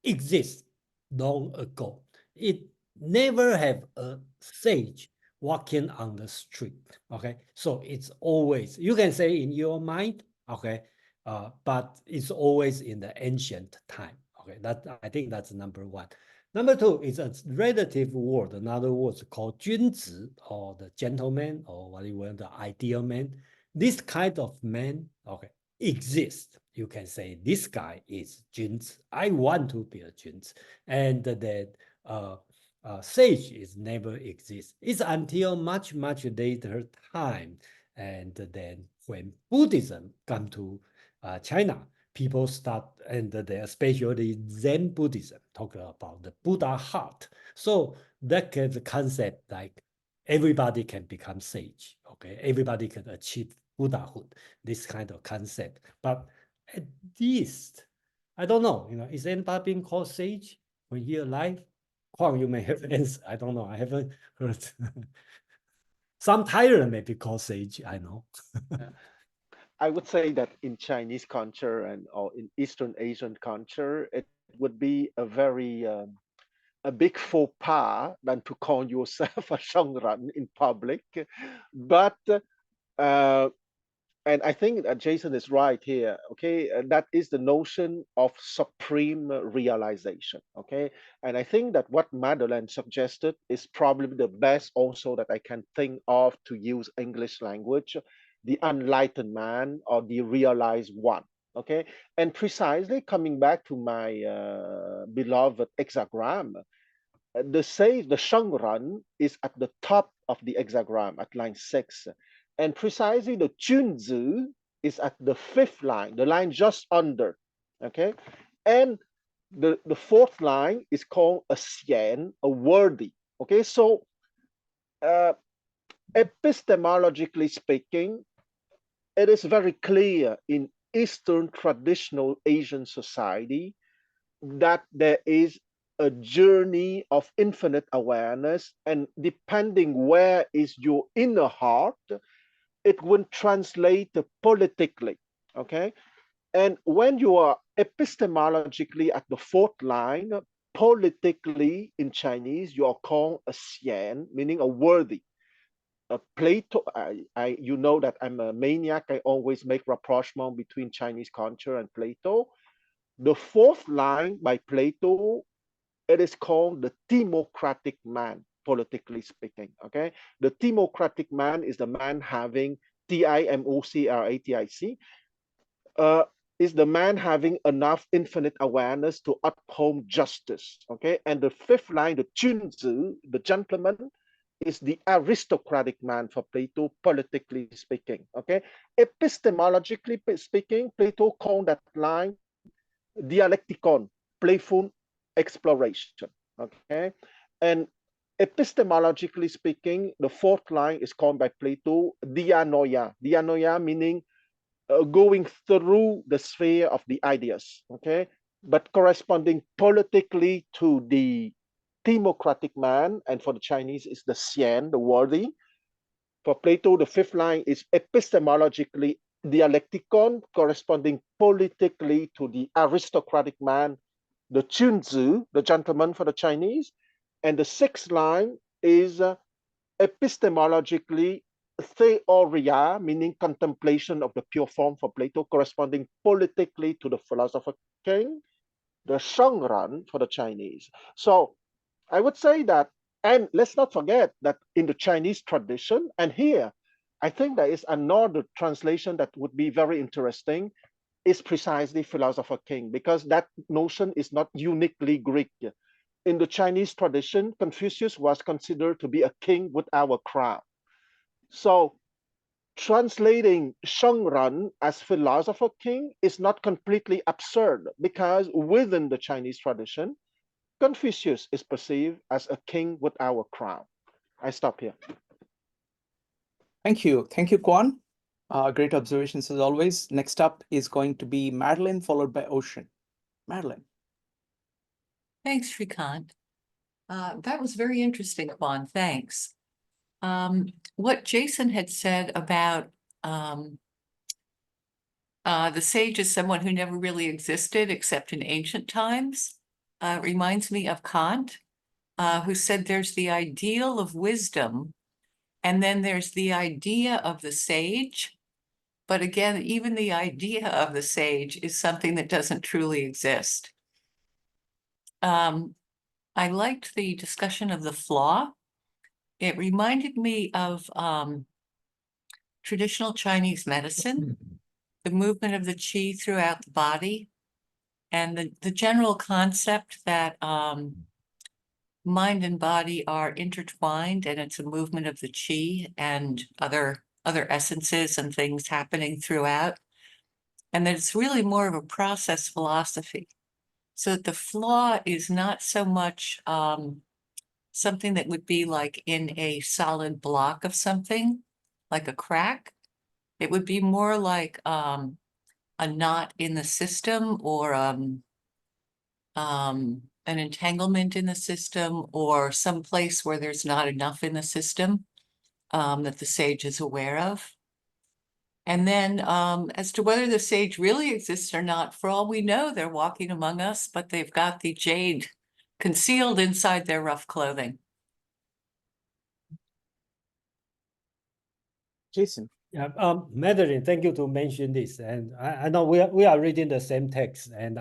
exists long ago. It never have a sage walking on the street, okay? So it's always, you can say in your mind, okay, but it's always in the ancient time, okay? I think that's number one. Number two is a relative word, another word called 君子 or the gentleman or what you want, the ideal man. This kind of man, okay, exist. You can say this guy is Junzi. I want to be a Junzi, and that sage is never exist. It's until much later time, and then when Buddhism come to China, people start, and especially Zen Buddhism talk about the Buddha heart. So that kind of concept like everybody can become sage. Okay, everybody can achieve Buddhahood. This kind of concept, but at least I don't know. Is anybody being called sage when he alive? Kwang, you may have answer. I don't know. I haven't heard. Some tyrant may be called sage. I know. I would say that in Chinese culture and or in Eastern Asian culture, it would be a big faux pas than to call yourself a shangran in public. But uh, and I think that Jason is right here. Okay, that is the notion of supreme realization. Okay, and I think that what Madeleine suggested is probably the best also that I can think of to use English language, the enlightened man or the realized one. Okay, and precisely coming back to my beloved hexagram, the Shangran is at the top of the hexagram at line 6. And precisely the Junzi is at the fifth line, the line just under. Okay. And the fourth line is called a xian, a worthy. Okay. So epistemologically speaking, it is very clear in Eastern traditional Asian society that there is a journey of infinite awareness, and depending where is your inner heart, it will translate politically. Okay, and when you are epistemologically at the fourth line, politically in Chinese you are called a xian, meaning a worthy. Plato, you know that I'm a maniac. I always make rapprochement between Chinese culture and Plato. The fourth line by Plato, it is called the democratic man, politically speaking. Okay, the democratic man is the man having Timocratic, is the man having enough infinite awareness to uphold justice. Okay, and the fifth line, the Junzi, the gentleman, is the aristocratic man for Plato, politically speaking. Okay, epistemologically speaking, Plato called that line dialecticon, playful exploration. Okay, and epistemologically speaking, the fourth line is called by Plato dianoia. Dianoia meaning going through the sphere of the ideas. Okay, but corresponding politically to the democratic man, and for the Chinese is the xian, the worthy. For Plato, the fifth line is epistemologically dialecticon, corresponding politically to the aristocratic man, the Junzi, the gentleman for the Chinese. And the sixth line is epistemologically theoria, meaning contemplation of the pure form for Plato, corresponding politically to the philosopher king, the Shangran for the Chinese. So I would say that, and let's not forget that in the Chinese tradition, and here, I think there is another translation that would be very interesting, is precisely philosopher king, because that notion is not uniquely Greek. In the Chinese tradition, Confucius was considered to be a king without a crown. So translating Shangran as philosopher king is not completely absurd, because within the Chinese tradition, Confucius is perceived as a king without a crown. I stop here. Thank you. Thank you, Quan. Great observations as always. Next up is going to be Madeline, followed by Ocean. Madeline. Thanks, Shrikant. That was very interesting, Quan. Thanks. What Jason had said about the sage is someone who never really existed except in ancient times reminds me of Kant, who said there's the ideal of wisdom, and then there's the idea of the sage. But again, even the idea of the sage is something that doesn't truly exist. I liked the discussion of the flaw. It reminded me of traditional Chinese medicine, the movement of the chi throughout the body, and the general concept that mind and body are intertwined, and it's a movement of the chi and other essences and things happening throughout, and that it's really more of a process philosophy. So that the flaw is not so much something that would be like in a solid block of something, like a crack. It would be more like a knot in the system, or an entanglement in the system, or some place where there's not enough in the system that the sage is aware of. And then as to whether the sage really exists or not, for all we know, they're walking among us, but they've got the jade concealed inside their rough clothing. Jason. Yeah, Madeline, thank you to mention this. And I know we are reading the same text, and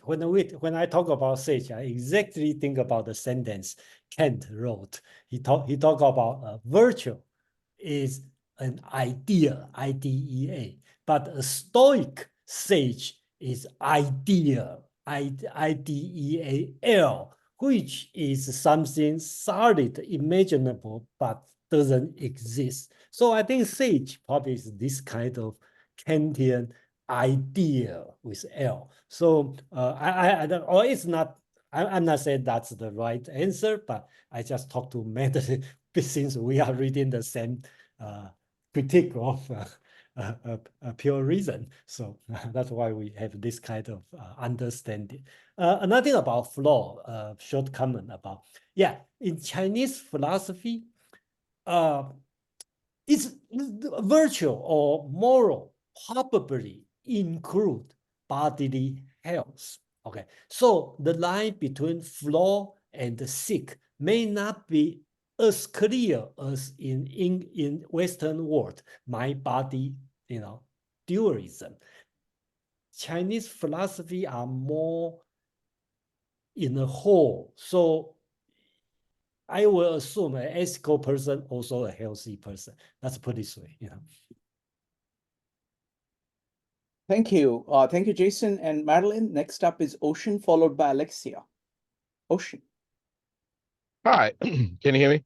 when I talk about sage, I exactly think about the sentence Kant wrote. He talk about virtue is an idea, IDEA, but a Stoic sage is ideal, IDEAL, which is something solid, imaginable, but doesn't exist. So I think sage probably is this kind of Kantian idea with L. So I don't, or it's not. I'm not saying that's the right answer, but I just talk to Madeline since we are reading the same critique of pure reason. So that's why we have this kind of understanding. Another thing about flaw, short comment about, yeah, in Chinese philosophy, it's virtue or moral probably include bodily health. Okay, so the line between flaw and sick may not be as clear as in Western world, my body, dualism. Chinese philosophy are more in a whole. So I will assume an ethical person, also a healthy person. Let's put it this way, Thank you. Thank you, Jason and Madeline. Next up is Ocean, followed by Alexia. Ocean. Hi, can you hear me?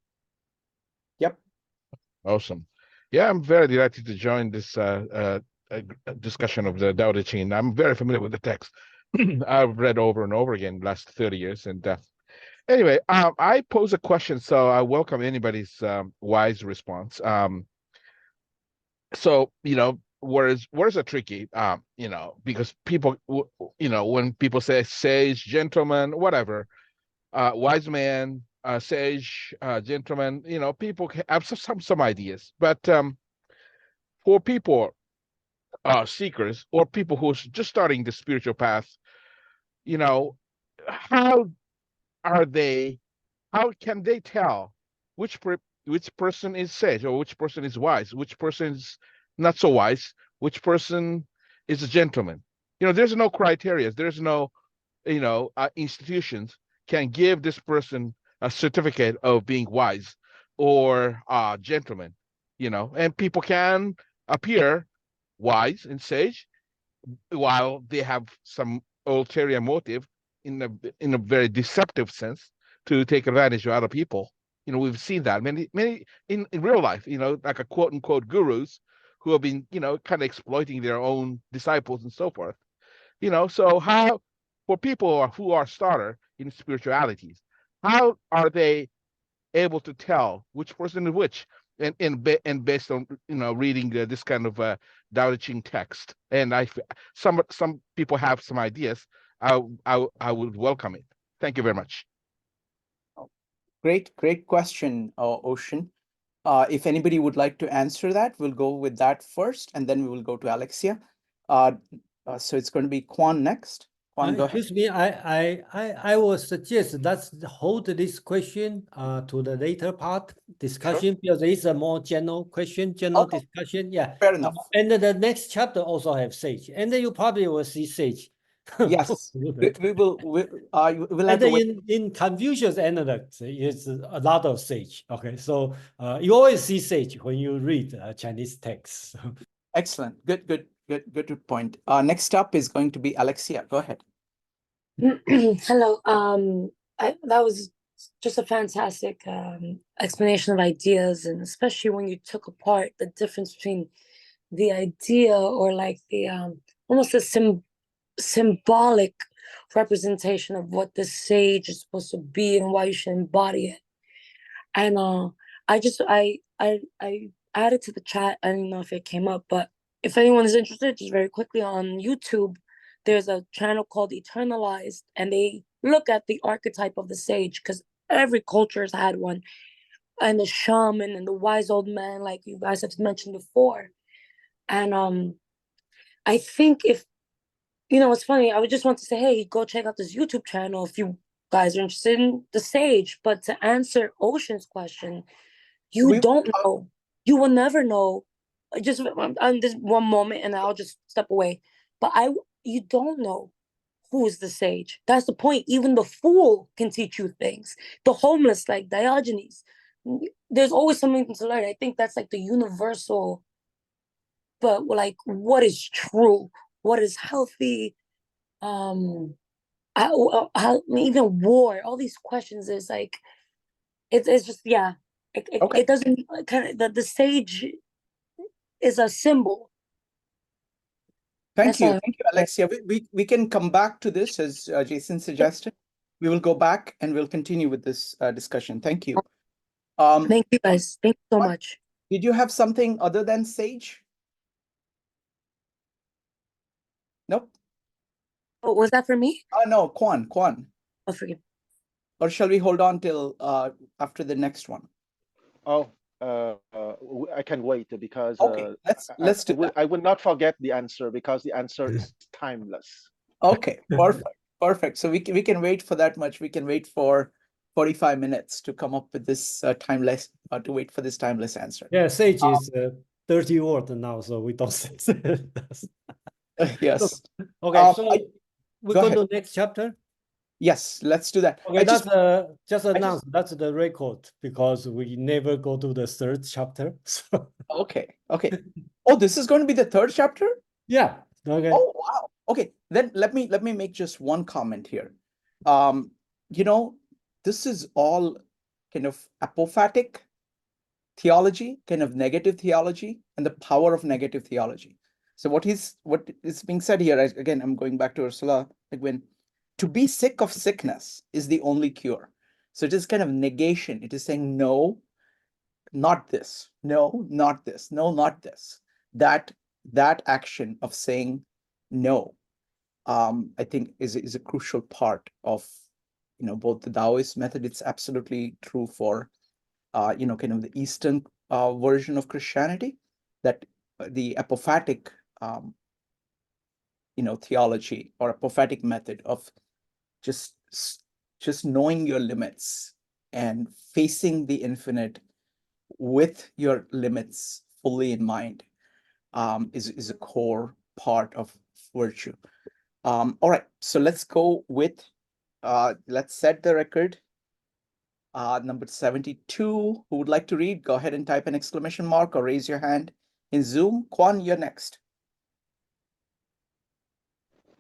Yep. Awesome. Yeah, I'm very delighted to join this discussion of the Tao Te Ching. I'm very familiar with the text. I've read over and over again the last 30 years. And anyway, I pose a question, so I welcome anybody's wise response. So, words are tricky, because people, when people say sage, gentleman, whatever, wise man, sage, gentleman, people have some ideas. But for people, seekers, or people who's just starting the spiritual path, how can they tell which person is sage, or which person is wise, which person is not so wise, which person is a gentleman? There's no criteria. There's no, institutions can give this person a certificate of being wise or gentleman, and people can appear wise and sage while they have some ulterior motive in a very deceptive sense to take advantage of other people. We've seen that many in real life, like a quote unquote gurus who have been, kind of exploiting their own disciples and so forth. So how, for people who are starter in spiritualities, how are they able to tell which person is which, and based on reading this kind of Dao De Jing text? And some people have some ideas. I would welcome it. Thank you very much. Great question, Ocean. If anybody would like to answer that, we'll go with that first, and then we will go to Alexia. So it's going to be Quan next. Quan, go ahead. Excuse me, I will suggest let's hold this question to the later part discussion, because it's a more general question, discussion. Yeah. Fair enough. And then the next chapter also have sage, and then you probably will see sage. Yes, we'll have and in Confucius Analects, it's a lot of sage. Okay, so you always see sage when you read Chinese texts. Excellent. Good. Good point. Next up is going to be Alexia. Go ahead. Hello. That was just a fantastic explanation of ideas, and especially when you took apart the difference between the idea or like the almost a symbolic representation of what the sage is supposed to be and why you should embody it. And I added to the chat. I don't know if it came up, but if anyone is interested, just very quickly on YouTube, there's a channel called Eternalized, and they look at the archetype of the sage because every culture has had one, and the shaman and the wise old man, like you guys have mentioned before. And I think if it's funny, I would just want to say, hey, go check out this YouTube channel if you guys are interested in the sage. But to answer Ocean's question, you don't know. You will never know. Just on this one moment, and I'll just step away. But you don't know who is the sage. That's the point. Even the fool can teach you things. The homeless, like Diogenes, there's always something to learn. I think that's like the universal. But like, what is true? What is healthy? Even war. All these questions is like, it's just It doesn't kind of the sage is a symbol. Thank you, Alexia. We can come back to this as Jason suggested. We will go back and we'll continue with this discussion. Thank you. Thank you guys. Thank you so much. Did you have something other than sage? Nope. Oh, was that for me? No, Quan. Oh, forgive. Or shall we hold on till after the next one? Oh, I can wait because let's do that. I will not forget the answer because the answer is timeless. Okay, perfect. So we can wait for that much. We can wait for 45 minutes to come up with this timeless answer. Yeah, sage is a dirty word now, so we don't say that. Yes. Okay, so we go to the next chapter. Yes, let's do that. Okay, that's just announce that's the record because we never go to the third chapter. So. Okay. Oh, this is going to be the third chapter? Yeah. Okay. Oh, wow. Okay, then let me make just one comment here. This is all kind of apophatic theology, kind of negative theology, and the power of negative theology. So what is being said here, again, I'm going back to Ursula Le Guin, to be sick of sickness is the only cure. So it is kind of negation. It is saying, no, not this. No, not this. No, not this. That action of saying no, I think is a crucial part of, both the Taoist method. It's absolutely true for, kind of the Eastern version of Christianity, that the apophatic, theology or apophatic method of just knowing your limits and facing the infinite with your limits fully in mind is a core part of virtue. All right, so let's go with let's set the record. Number 72. Who would like to read? Go ahead and type an exclamation mark or raise your hand in Zoom. Quan, you're next.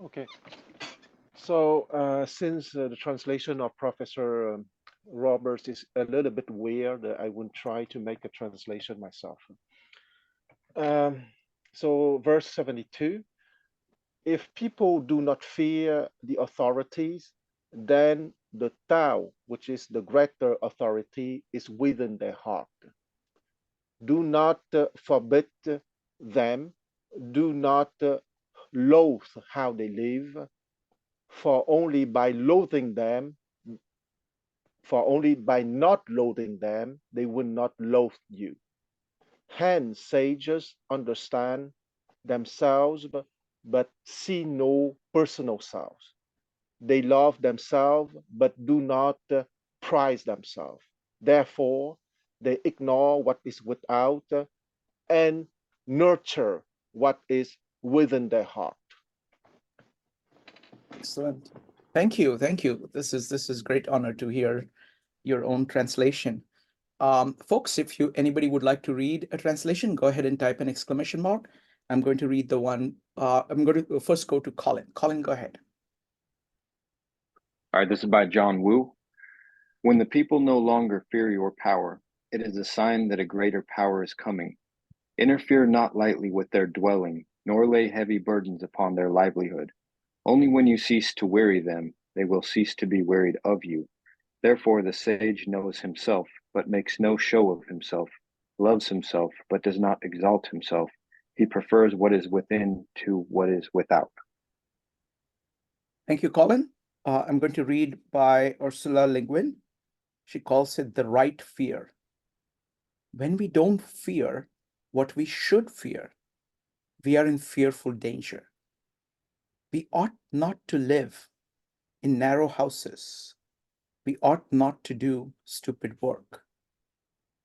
Okay. So since the translation of Professor Roberts is a little bit weird, I will try to make a translation myself. So verse 72, if people do not fear the authorities, then the Tao, which is the greater authority, is within their heart. Do not forbid them, do not loathe how they live, for only by not loathing them, they will not loathe you. Hence, sages understand themselves, but see no personal selves. They love themselves, but do not prize themselves. Therefore, they ignore what is without and nurture what is within their heart. Excellent. Thank you. This is great honor to hear your own translation. Folks, if anybody would like to read a translation, go ahead and type an exclamation mark. I'm going to read the one. I'm going to first go to Colin. Colin, go ahead. All right, this is by John Woo. When the people no longer fear your power, it is a sign that a greater power is coming. Interfere not lightly with their dwelling, nor lay heavy burdens upon their livelihood. Only when you cease to weary them, they will cease to be wearied of you. Therefore the sage knows himself, but makes no show of himself, loves himself, but does not exalt himself. He prefers what is within to what is without. Thank you, Colin. I'm going to read by Ursula Le Guin. She calls it the right fear. When we don't fear what we should fear, we are in fearful danger. We ought not to live in narrow houses. We ought not to do stupid work.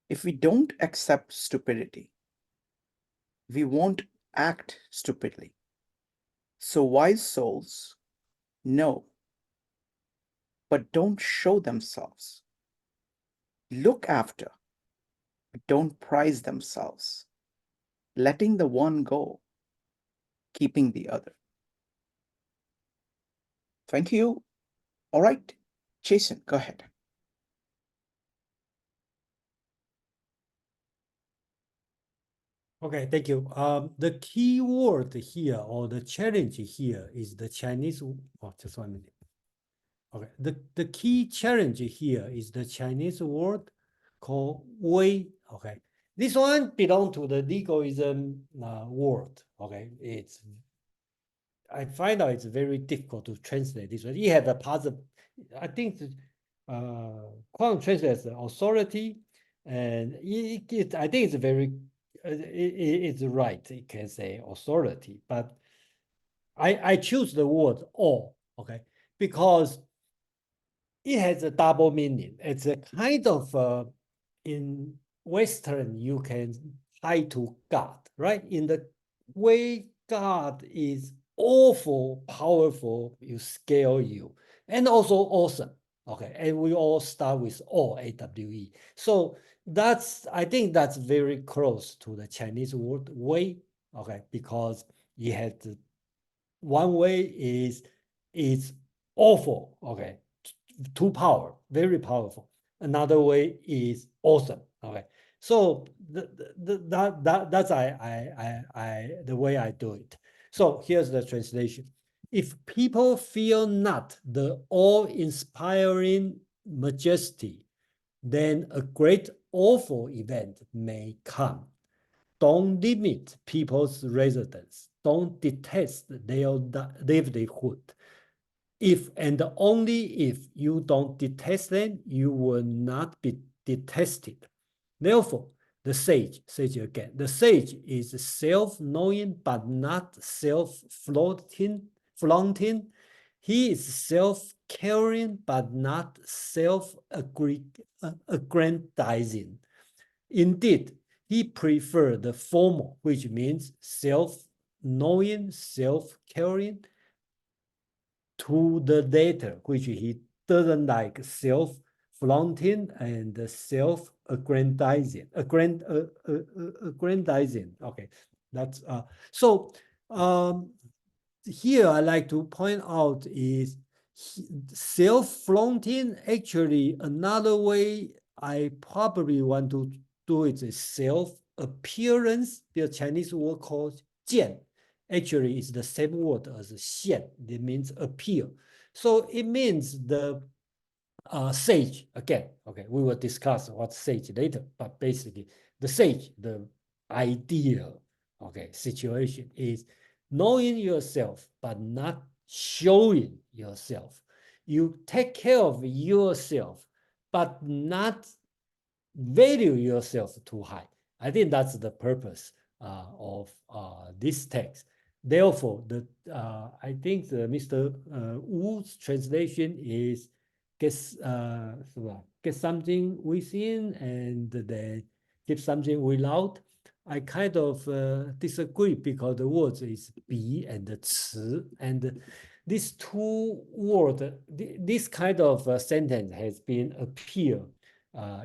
If we don't accept stupidity, we won't act stupidly. So wise souls know, but don't show themselves. Look after, but don't prize themselves, letting the one go, keeping the other. Thank you. All right, Jason, go ahead. Okay, thank you. The key word here or the challenge here is the Chinese. Oh, just 1 minute. Okay, the key challenge here is the Chinese word called "wei." Okay, this one belongs to the legalism word. Okay, I find out it's very difficult to translate this one. It has a positive. I think Quang translates the authority, and I think it's very. It's right. It can say authority, but I choose the word "all." Okay, because it has a double meaning. It's a kind of in Western you can tie to God, right? In the way God is awful, powerful, you scale you, and also awesome. Okay, and we all start with O, AWE. So I think that's very close to the Chinese word way. Okay, because it has one way is awful. Okay, too power, very powerful. Another way is awesome. Okay, so that's the way I do it. So here's the translation. If people feel not the awe-inspiring majesty, then a great awful event may come. Don't limit people's residence. Don't detest their livelihood. If and only if you don't detest them, you will not be detested. Therefore, the sage again, the sage is self-knowing but not self-flaunting. He is self-caring but not self-aggrandizing. Indeed, he prefers the former, which means self-knowing, self-caring, to the latter, which he doesn't like, self-flaunting and self-aggrandizing. Aggrandizing. Okay, that's so. Here I like to point out is self-flaunting. Actually, another way I probably want to do it is self-appearance. The Chinese word called 见. Actually, it's the same word as 现. It means appear. So it means the sage again. Okay, we will discuss what sage later. But basically, the sage, the ideal situation is knowing yourself but not showing yourself. You take care of yourself but not value yourself too high. I think that's the purpose of this text. Therefore, I think Mr. Wu's translation is get something within and then keep something without. I kind of disagree because the words is 比 and 词, and these two words, this kind of sentence has been appeared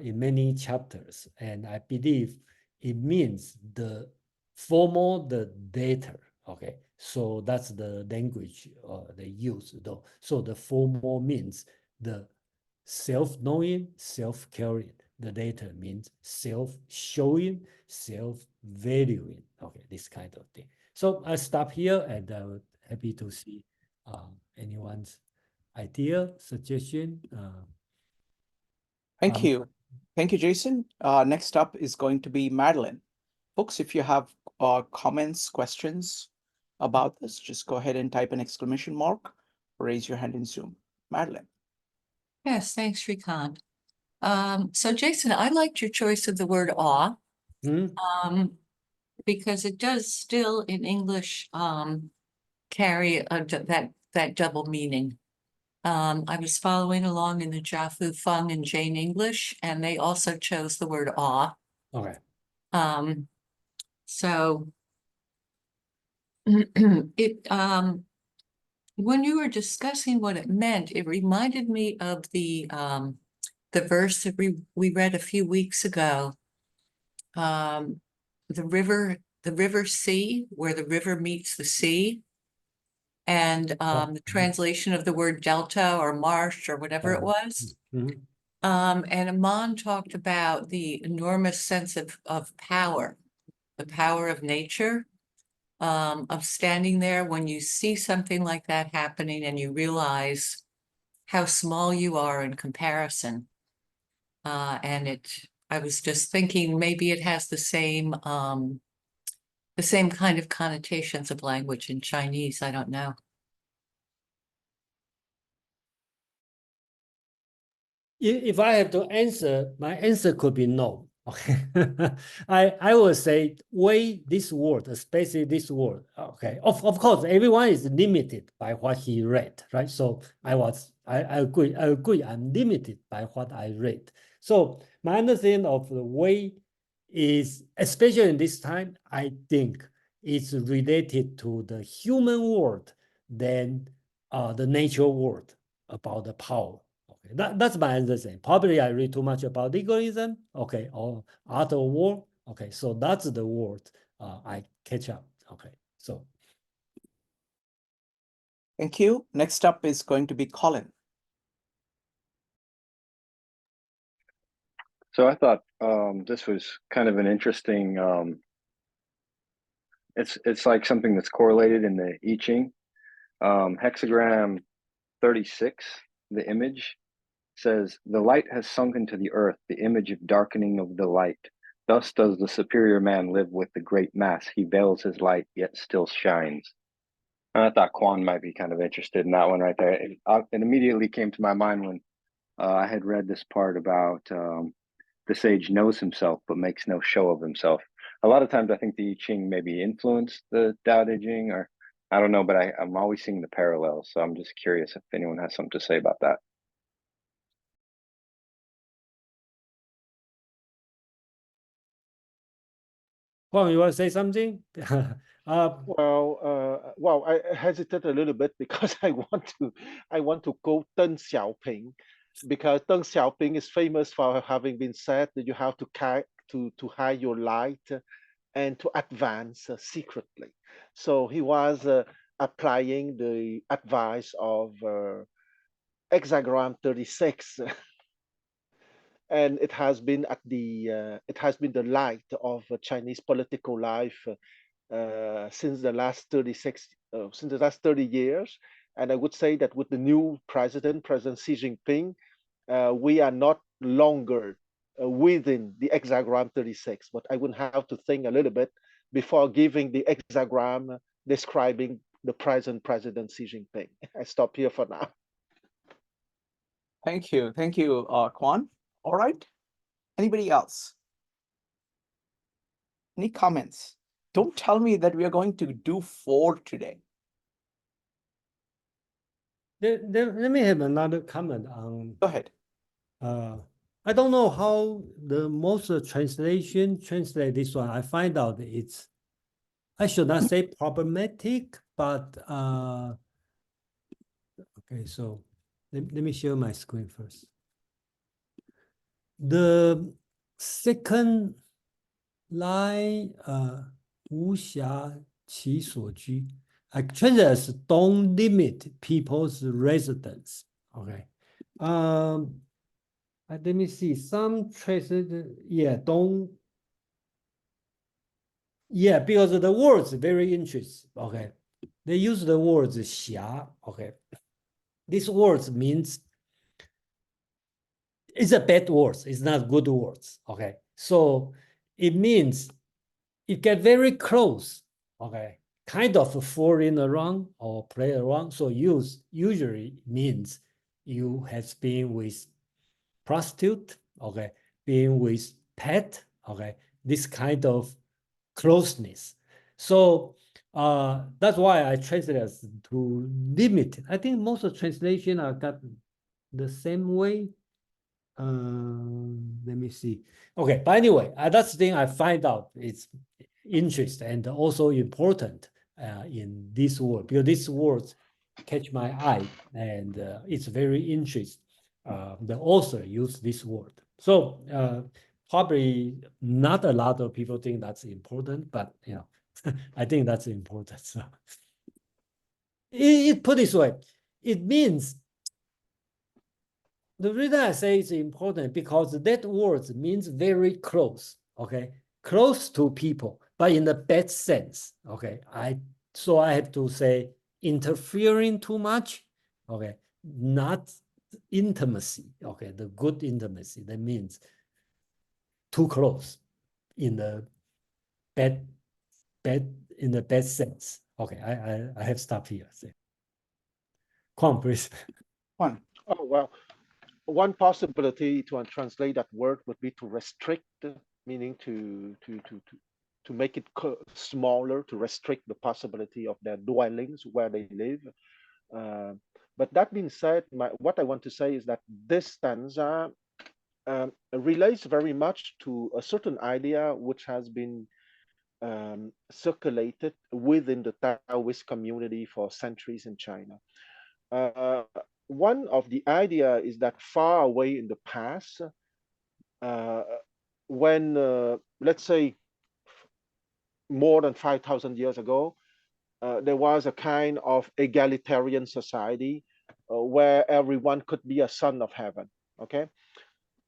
in many chapters, and I believe it means the formal the data. Okay, so that's the language they use though. So the formal means the self-knowing, self-caring. The data means self-showing, self-valuing. Okay, this kind of thing. So I stop here, and I'm happy to see anyone's idea, suggestion. Thank you. Thank you, Jason. Next up is going to be Madeline. Folks, if you have comments, questions about this, just go ahead and type an exclamation mark, or raise your hand in Zoom. Madeline. Yes, thanks, Shrikant. So Jason, I liked your choice of the word awe, because it does still in English carry that double meaning. I was following along in the Jiafu Feng and Jane English, and they also chose the word awe. Okay. So it when you were discussing what it meant, it reminded me of the verse that we read a few weeks ago. The river sea, where the river meets the sea. And the translation of the word delta or marsh or whatever it was. And Aman talked about the enormous sense of power, the power of nature, of standing there when you see something like that happening and you realize how small you are in comparison. And I was just thinking maybe it has the same kind of connotations of language in Chinese. I don't know. If I have to answer, my answer could be no. Okay, I will say weigh this word, especially this word. Okay, of course, everyone is limited by what he read, right? So I agree. I'm limited by what I read. So my understanding of the way is, especially in this time, I think it's related to the human world than the natural world about the power. Okay, that's my understanding. Probably I read too much about legalism, okay, or art of war. Okay, so that's the word I catch up. Okay, so. Thank you. Next up is going to be Colin. So I thought this was kind of an interesting. It's like something that's correlated in the I Ching. Hexagram 36, the image says, "The light has sunk into the earth, the image of darkening of the light. Thus does the superior man live with the great mass. He veils his light, yet still shines." And I thought Quan might be kind of interested in that one right there. It immediately came to my mind when I had read this part about the sage knows himself but makes no show of himself. A lot of times I think the I Ching maybe influenced the Dao De Jing, or I don't know, but I'm always seeing the parallels. So I'm just curious if anyone has something to say about that. Well, you want to say something? Well, I hesitate a little bit because I want to quote Deng Xiaoping, because Deng Xiaoping is famous for having been said that you have to hide your light and to advance secretly. So he was applying the advice of hexagram 36. And it has been the light of Chinese political life since the last 30 years. And I would say that with the new President Xi Jinping, we are not longer within the hexagram 36, but I would have to think a little bit before giving the hexagram describing the present President Xi Jinping. I stop here for now. Thank you. Thank you, Quan. All right. Anybody else? Any comments? Don't tell me that we are going to do 4 today. Let me have another comment on. Go ahead. I don't know how the most translation translate this one. I find out it's, I should not say problematic, but okay, so let me share my screen first. The second line, 无暇其所居. I translate as don't limit people's residence. Okay. Let me see. Some translate, yeah, don't. Yeah, because the words very interesting. Okay. They use the words 暇. Okay. This words means it's a bad words. It's not good words. Okay. So it means it get very close. Okay. Kind of fooling around or play around. So usually means you have been with prostitute, okay, being with pet, okay, this kind of closeness. So that's why I translate as to limit. I think most of translation are got the same way. Let me see. Okay, but anyway, that's the thing I find out. It's interest and also important in this word because these words catch my eye and it's very interesting. The author used this word. So probably not a lot of people think that's important, but you know, I think that's important. So it put this way, it means the reason I say it's important because that word means very close, okay? Close to people, but in the bad sense, okay? So I have to say interfering too much, okay? Not intimacy, okay? The good intimacy, that means too close in the bad in the bad sense. Okay, I have stopped here. Come on, please. One. Oh, well, one possibility to translate that word would be to restrict, meaning to make it smaller, to restrict the possibility of their dwellings where they live. But that being said, what I want to say is that this stanza relates very much to a certain idea which has been circulated within the Taoist community for centuries in China. One of the idea is that far away in the past, when let's say more than 5,000 years ago, there was a kind of egalitarian society where everyone could be a son of heaven. Okay,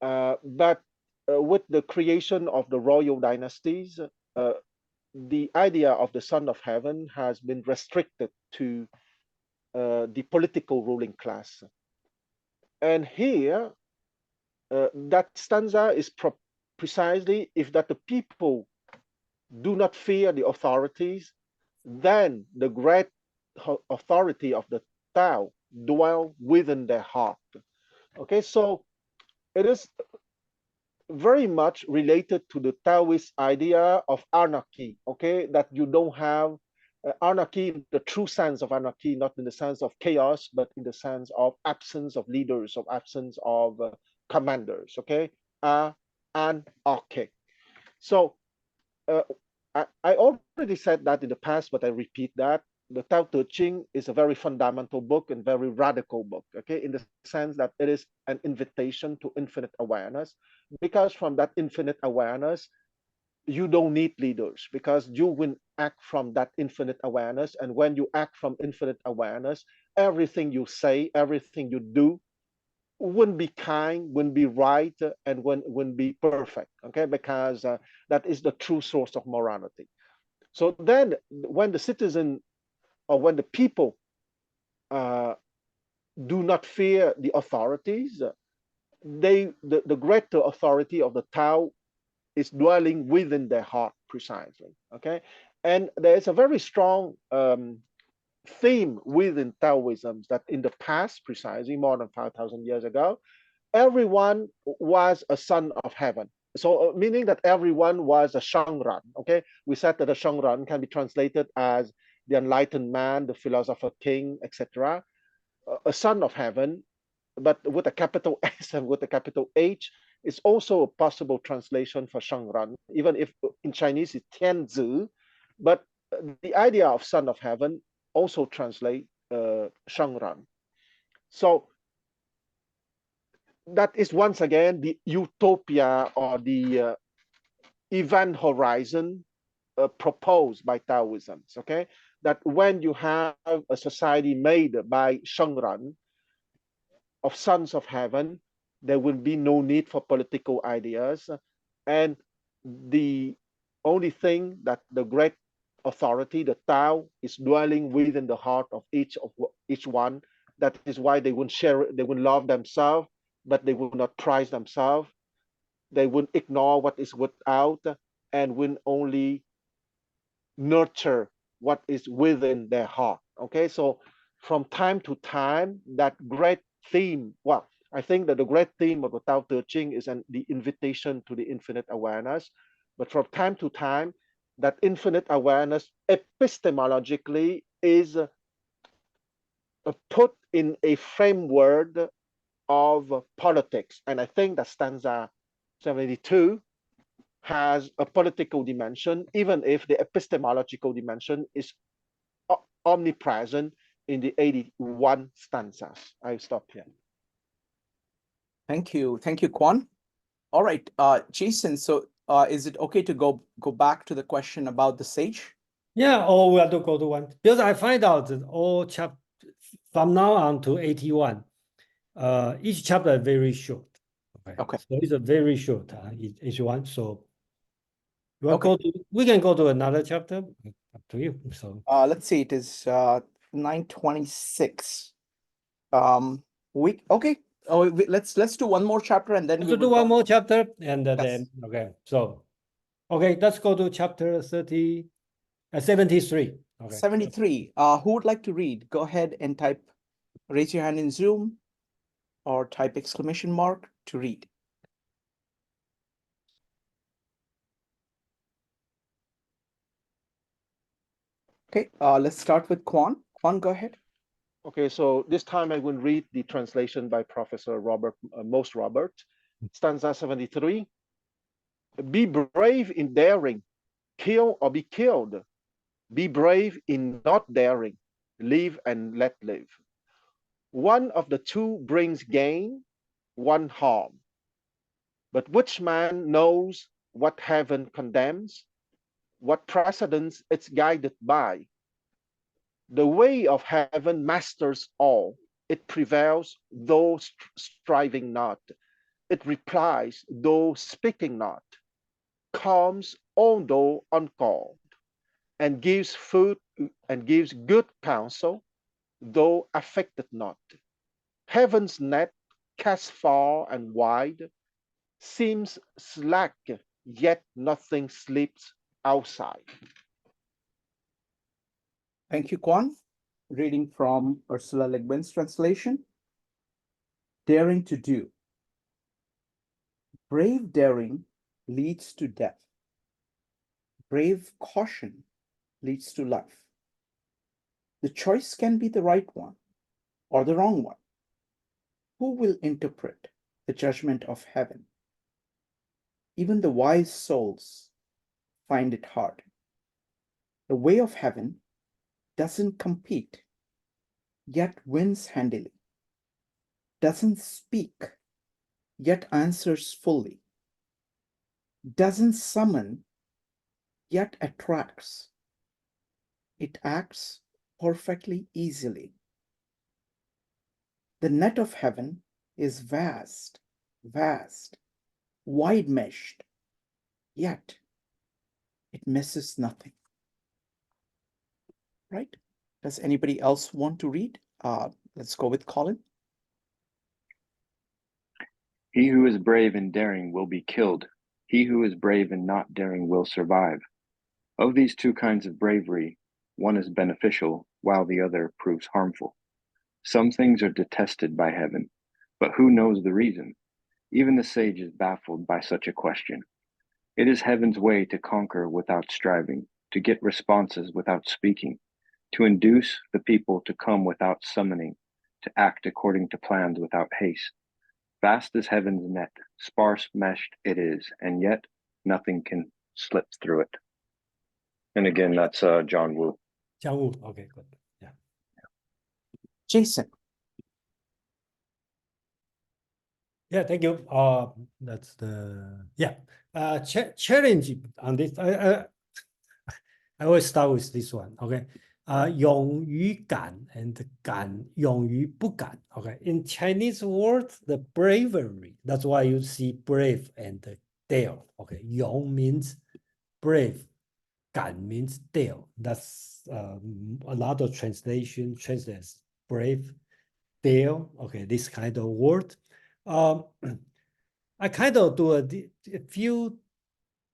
but with the creation of the royal dynasties, the idea of the son of heaven has been restricted to the political ruling class. And here, that stanza is precisely if that the people do not fear the authorities, then the great authority of the Tao dwell within their heart. Okay, so it is very much related to the Taoist idea of anarchy, okay, that you don't have anarchy in the true sense of anarchy, not in the sense of chaos, but in the sense of absence of leaders, of absence of commanders, okay, anarchy. So I already said that in the past, but I repeat that the Tao Te Ching is a very fundamental book and very radical book, okay, in the sense that it is an invitation to infinite awareness, because from that infinite awareness, you don't need leaders because you will act from that infinite awareness. And when you act from infinite awareness, everything you say, everything you do wouldn't be kind, wouldn't be right, and wouldn't be perfect, okay, because that is the true source of morality. So then when the citizen or when the people do not fear the authorities, the greater authority of the Tao is dwelling within their heart precisely, okay? And there's a very strong theme within Taoism that in the past, precisely more than 5,000 years ago, everyone was a son of heaven. So meaning that everyone was a Shangran, okay? We said that a Shangran can be translated as the enlightened man, the philosopher king, etc. A son of heaven, but with a capital S and with a capital H is also a possible translation for Shangran, even if in Chinese it's Tianzi, but the idea of son of heaven also translate Shangran. So that is once again the utopia or the event horizon proposed by Taoism. Okay, that when you have a society made by Shengran of sons of heaven, there will be no need for political ideas, and the only thing that the great authority, the Tao, is dwelling within the heart of each one. That is why they will share, they will love themselves, but they will not prize themselves. They will ignore what is without and will only nurture what is within their heart. Okay, so from time to time, that great theme, well, I think that the great theme of the Tao Te Ching is the invitation to the infinite awareness. But from time to time, that infinite awareness epistemologically is put in a framework of politics. And I think that stanza 72 has a political dimension, even if the epistemological dimension is omnipresent in the 81 stanzas. I'll stop here. Thank you, Quan. All right, Jason. So, is it okay to go back to the question about the sage? Yeah, or we have to go to one because I find out that all chapter from now on to 81, each chapter is very short. Okay. So it's a very short each one. So we can go to another chapter. Up to you. So let's see. It is 926. Okay. Let's do one more chapter and then let's do one more chapter and then okay. So let's go to chapter 73. Okay. 73. Who would like to read? Go ahead and raise your hand in Zoom or type exclamation mark to read. Okay, let's start with Quan. Quan, go ahead. Okay, so this time I will read the translation by Professor Most Robert, stanza 73. Be brave in daring, kill or be killed. Be brave in not daring, live and let live. One of the two brings gain, one harm. But which man knows what heaven condemns, what precedence it's guided by? The way of heaven masters all. It prevails, though striving not. It replies, though speaking not. Calms, although uncalled. And gives food and gives good counsel, though affected not. Heaven's net, cast far and wide, seems slack, yet nothing slips outside. Thank you, Quan. Reading from Ursula Le Guin's translation. Daring to do. Brave daring leads to death. Brave caution leads to life. The choice can be the right one or the wrong one. Who will interpret the judgment of heaven? Even the wise souls find it hard. The way of heaven doesn't compete, yet wins handily. Doesn't speak, yet answers fully. Doesn't summon, yet attracts. It acts perfectly easily. The net of heaven is vast, vast, wide-meshed, yet it misses nothing. Right? Does anybody else want to read? Let's go with Colin. He who is brave and daring will be killed. He who is brave and not daring will survive. Of these two kinds of bravery, one is beneficial, while the other proves harmful. Some things are detested by heaven, but who knows the reason? Even the sage is baffled by such a question. It is heaven's way to conquer without striving, to get responses without speaking, to induce the people to come without summoning, to act according to plans without haste. Vast is heaven's net, sparse meshed it is, and yet nothing can slip through it. And again, that's John Woo. John Woo, okay, good. Yeah. Jason. Yeah, thank you. That's the challenge on this. I always start with this one. Okay. 勇于敢 and 勇于不敢. Okay. In Chinese word, the bravery. That's why you see brave and dare. Okay. 勇 means brave. 敢 means dare. That's a lot of translation translates brave, dare. Okay. This kind of word. I kind of do a few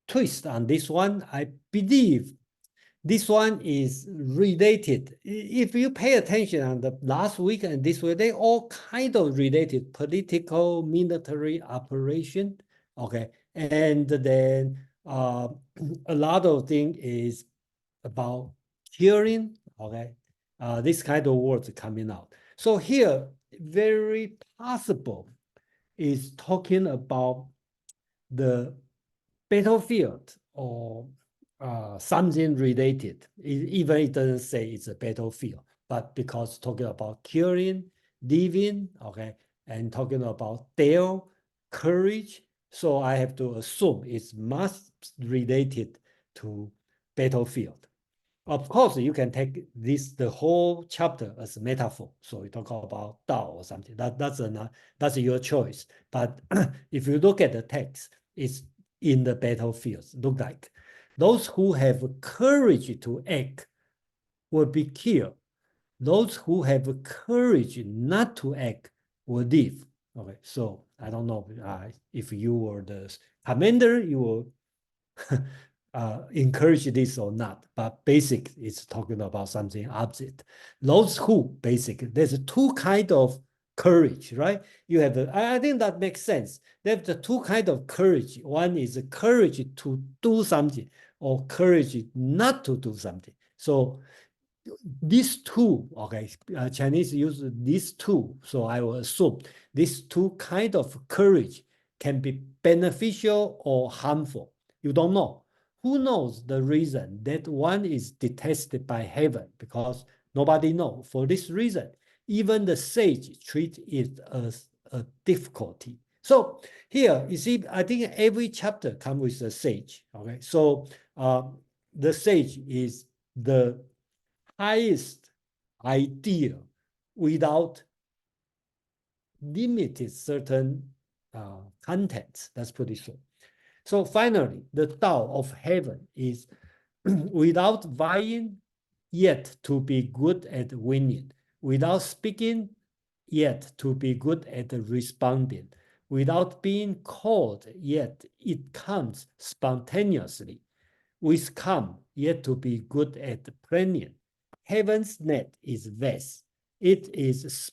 twists on this one. I believe this one is related. If you pay attention on the last week and this week, they all kind of related, political, military operation, okay? And then a lot of thing is about hearing, okay? This kind of words coming out. So here, very possible is talking about the battlefield or something related. Even it doesn't say it's a battlefield, but because talking about killing, living, okay, and talking about dare, courage, so I have to assume it's must related to battlefield. Of course, you can take the whole chapter as a metaphor. So you talk about Tao or something. That's your choice. But if you look at the text, it's in the battlefields. Look like those who have courage to act will be killed. Those who have courage not to act will live. Okay, so I don't know if you were the commander, you will encourage this or not, but basic is talking about something opposite. Those who basic, there's two kind of courage, right? You have, I think that makes sense. There's the two kind of courage. One is the courage to do something or courage not to do something. So these two, okay, Chinese use these two. So I will assume these two kind of courage can be beneficial or harmful. You don't know. Who knows the reason that one is detested by heaven? Because nobody knows. For this reason, even the sage treat it as a difficulty. So here, you see, I think every chapter comes with a sage. Okay, so the sage is the highest idea without limited certain contents. Let's put it so. So finally, the Tao of heaven is without vying, yet to be good at winning, without speaking, yet to be good at responding, without being called, yet it comes spontaneously, with calm, yet to be good at planning. Heaven's net is vast. It is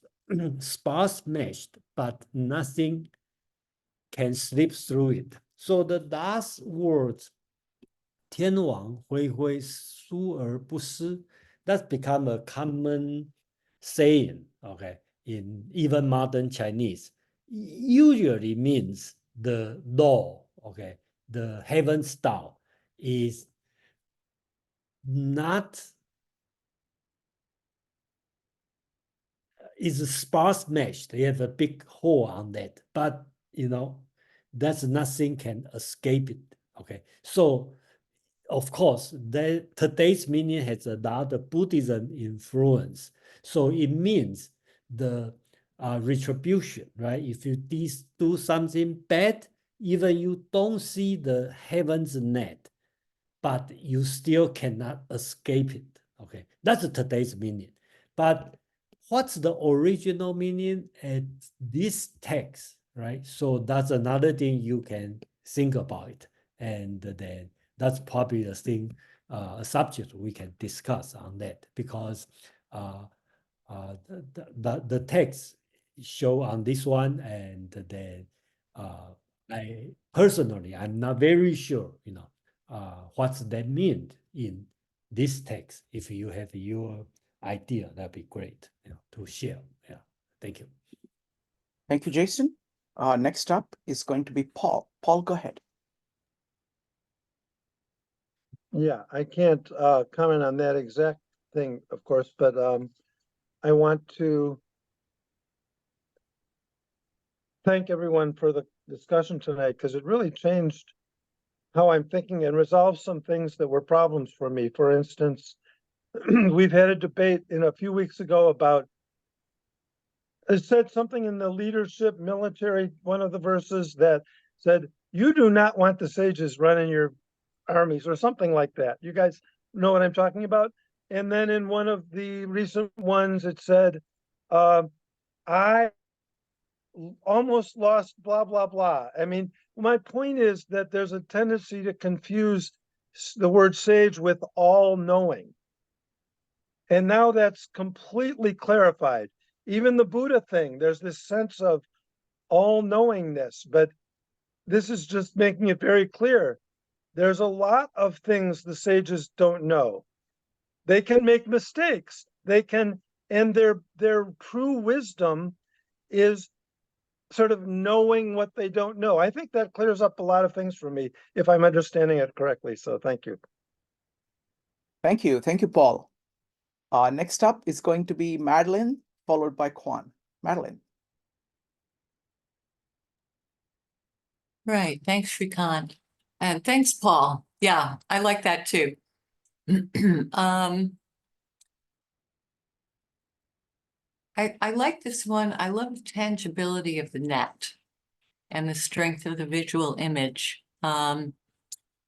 sparse meshed, but nothing can slip through it. So the last words, 天网恢恢，疏而不失, that's become a common saying, okay, in even modern Chinese. Usually means the law, okay, the heaven's Tao is not, is sparse meshed. They have a big hole on that, but that's nothing can escape it. Okay, so of course, today's meaning has a lot of Buddhism influence. So it means the retribution, right? If you do something bad, even you don't see the heaven's net, but you still cannot escape it. Okay, that's today's meaning. But what's the original meaning at this text, right? So that's another thing you can think about it. And then that's probably the thing, a subject we can discuss on that, because the text show on this one, and then I personally, I'm not very sure, what's that mean in this text. If you have your idea, that'd be great, to share. Yeah, thank you. Thank you, Jason. Next up is going to be Paul. Paul, go ahead. Yeah, I can't comment on that exact thing, of course, but I want to thank everyone for the discussion tonight, because it really changed how I'm thinking and resolve some things that were problems for me. For instance, we've had a debate in a few weeks ago about, it said something in the leadership military, one of the verses that said, you do not want the sages running your armies or something like that. You guys know what I'm talking about? And then in one of the recent ones, it said, I almost lost blah, blah, blah. I mean, my point is that there's a tendency to confuse the word sage with all knowing. And now that's completely clarified. Even the Buddha thing, there's this sense of all knowingness, but this is just making it very clear. There's a lot of things the sages don't know. They can make mistakes. They can, and their true wisdom is sort of knowing what they don't know. I think that clears up a lot of things for me, if I'm understanding it correctly. So thank you. Thank you. Thank you, Paul. Next up is going to be Madeline, followed by Quan. Madeline. Right. Thanks, Shrikant. And thanks, Paul. Yeah, I like that too. I like this one. I love the tangibility of the net and the strength of the visual image. When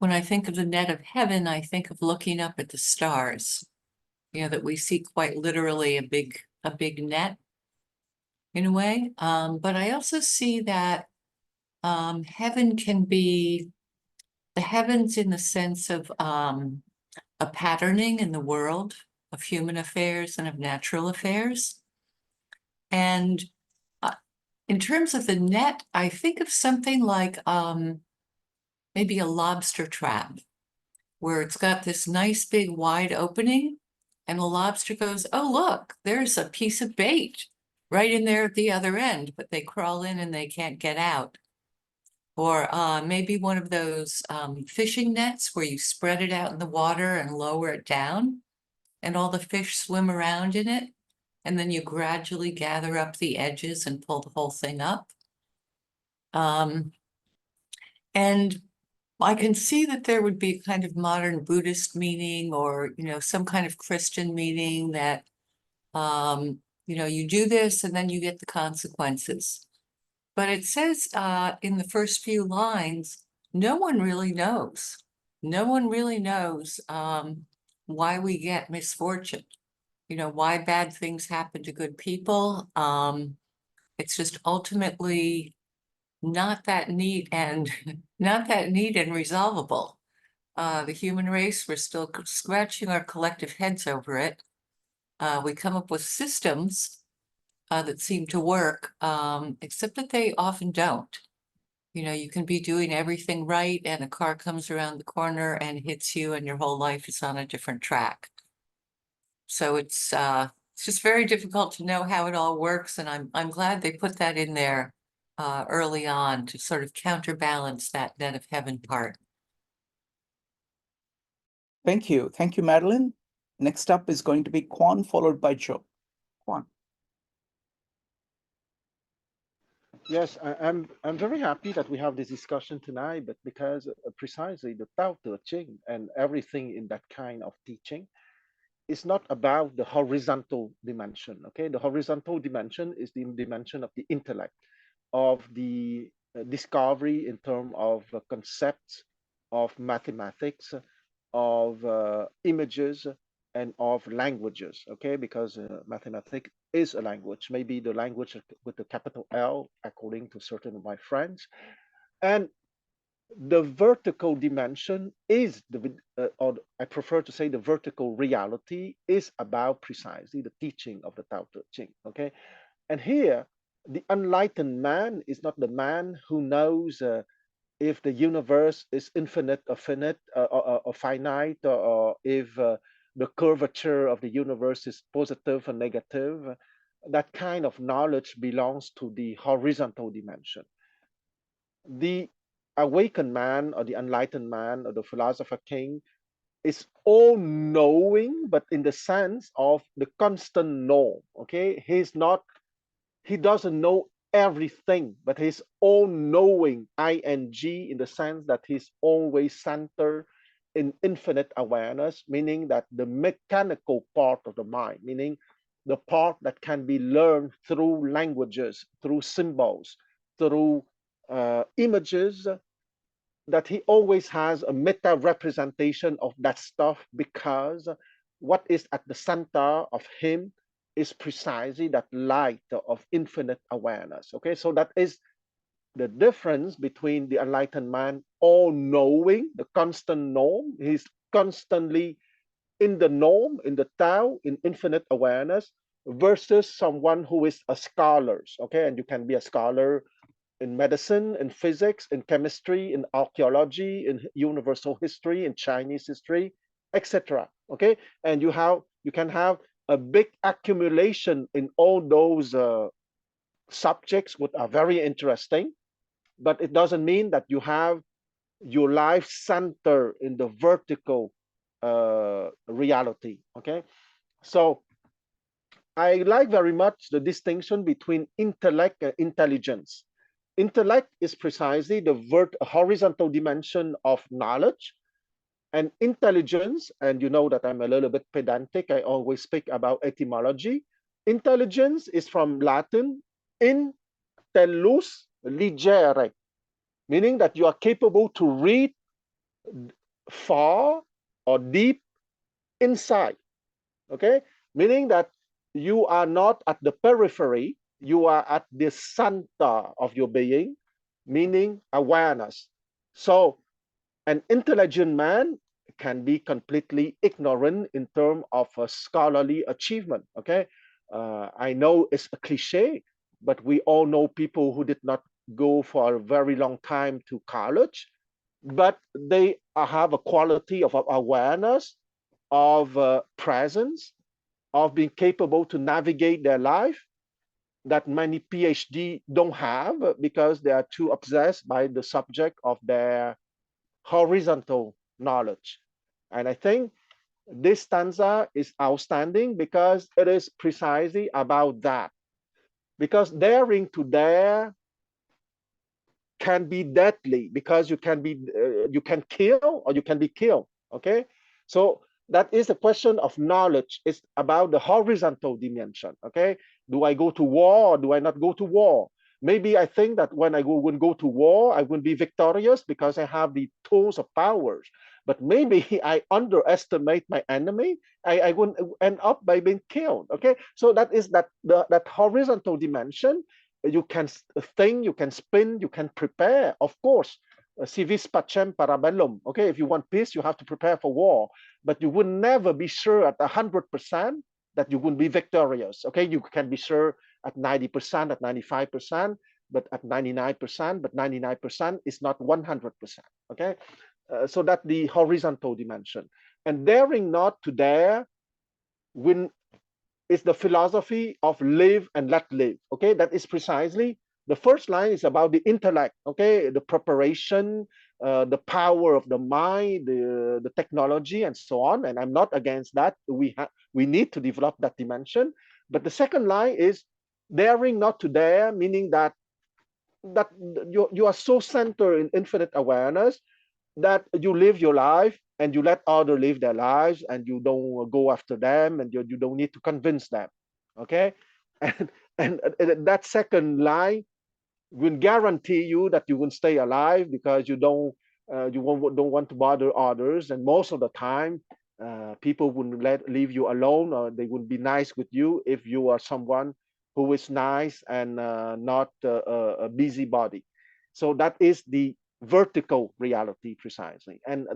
I think of the net of heaven, I think of looking up at the stars, you know, that we see quite literally a big net in a way. But I also see that heaven can be the heavens in the sense of a patterning in the world of human affairs and of natural affairs. And in terms of the net, I think of something like maybe a lobster trap, where it's got this nice big wide opening, and the lobster goes, oh, look, there's a piece of bait right in there at the other end, but they crawl in and they can't get out. Or maybe one of those fishing nets where you spread it out in the water and lower it down, and all the fish swim around in it. And then you gradually gather up the edges and pull the whole thing up. And I can see that there would be kind of modern Buddhist meaning, or, you know, some kind of Christian meaning that, you know, you do this and then you get the consequences. But it says in the first few lines, no one really knows. No one really knows why we get misfortune. You know, why bad things happen to good people. It's just ultimately not that neat and not that neat and resolvable. The human race, we're still scratching our collective heads over it. We come up with systems that seem to work, except that they often don't. You know, you can be doing everything right and a car comes around the corner and hits you and your whole life is on a different track. So it's just very difficult to know how it all works, and I'm glad they put that in there early on to sort of counterbalance that net of heaven part. Thank you. Thank you, Madeline. Next up is going to be Quan, followed by Joe. Quan. Yes, I'm very happy that we have this discussion tonight, but because precisely the Tao Te Ching and everything in that kind of teaching is not about the horizontal dimension. Okay, the horizontal dimension is the dimension of the intellect, of the discovery in terms of concepts, of mathematics, of images, and of languages. Okay, because mathematics is a language, maybe the language with the capital L, according to certain of my friends. And the vertical dimension is or I prefer to say the vertical reality is about precisely the teaching of the Tao Te Ching. Okay, and here the enlightened man is not the man who knows if the universe is infinite or finite or finite, or if the curvature of the universe is positive or negative. That kind of knowledge belongs to the horizontal dimension. The awakened man or the enlightened man or the philosopher king is all knowing, but in the sense of the constant know. Okay, he doesn't know everything, but he's all-knowing, ing, in the sense that he's always centered in infinite awareness, meaning that the mechanical part of the mind, meaning the part that can be learned through languages, through symbols, through images, that he always has a meta representation of that stuff, because what is at the center of him is precisely that light of infinite awareness. Okay, so that is the difference between the enlightened man, all knowing, the constant norm. He's constantly in the norm, in the Tao, in infinite awareness, versus someone who is a scholar. Okay, and you can be a scholar in medicine, in physics, in chemistry, in archaeology, in universal history, in Chinese history, etc. Okay, and you can have a big accumulation in all those subjects, which are very interesting, but it doesn't mean that you have your life center in the vertical reality. Okay, so I like very much the distinction between intellect and intelligence. Intellect is precisely the horizontal dimension of knowledge, and intelligence, and you know that I'm a little bit pedantic, I always speak about etymology. Intelligence is from Latin intellus legere, meaning that you are capable to read far or deep inside. Okay, meaning that you are not at the periphery, you are at the center of your being, meaning awareness. So an intelligent man can be completely ignorant in terms of a scholarly achievement. Okay, I know it's a cliche, but we all know people who did not go for a very long time to college, but they have a quality of awareness, of presence, of being capable to navigate their life that many PhD don't have, because they are too obsessed by the subject of their horizontal knowledge. And I think this stanza is outstanding because it is precisely about that. Because daring to dare can be deadly, because you can kill or you can be killed. Okay, so that is a question of knowledge. It's about the horizontal dimension. Okay, do I go to war or do I not go to war? Maybe I think that when I would go to war, I will be victorious because I have the tools of powers. But maybe I underestimate my enemy. I will end up by being killed. Okay, so that is that horizontal dimension. You can think, you can spin, you can prepare. Of course, si vis pacem para bellum. Okay, if you want peace, you have to prepare for war, but you will never be sure at 100% that you will be victorious. Okay, you can be sure at 90%, at 95%, but at 99%, but 99% is not 100%. Okay, so that the horizontal dimension. And daring not to dare when is the philosophy of live and let live. Okay, that is precisely the first line is about the intellect. Okay, the preparation, the power of the mind, the technology, and so on. And I'm not against that. We need to develop that dimension. But the second line is daring not to dare, meaning that you are so centered in infinite awareness that you live your life and you let others live their lives, and you don't go after them, and you don't need to convince them. Okay, and that second line will guarantee you that you will stay alive, because you don't want to bother others, and most of the time people wouldn't leave you alone, or they would be nice with you if you are someone who is nice and not a busybody. So that is the vertical reality precisely, and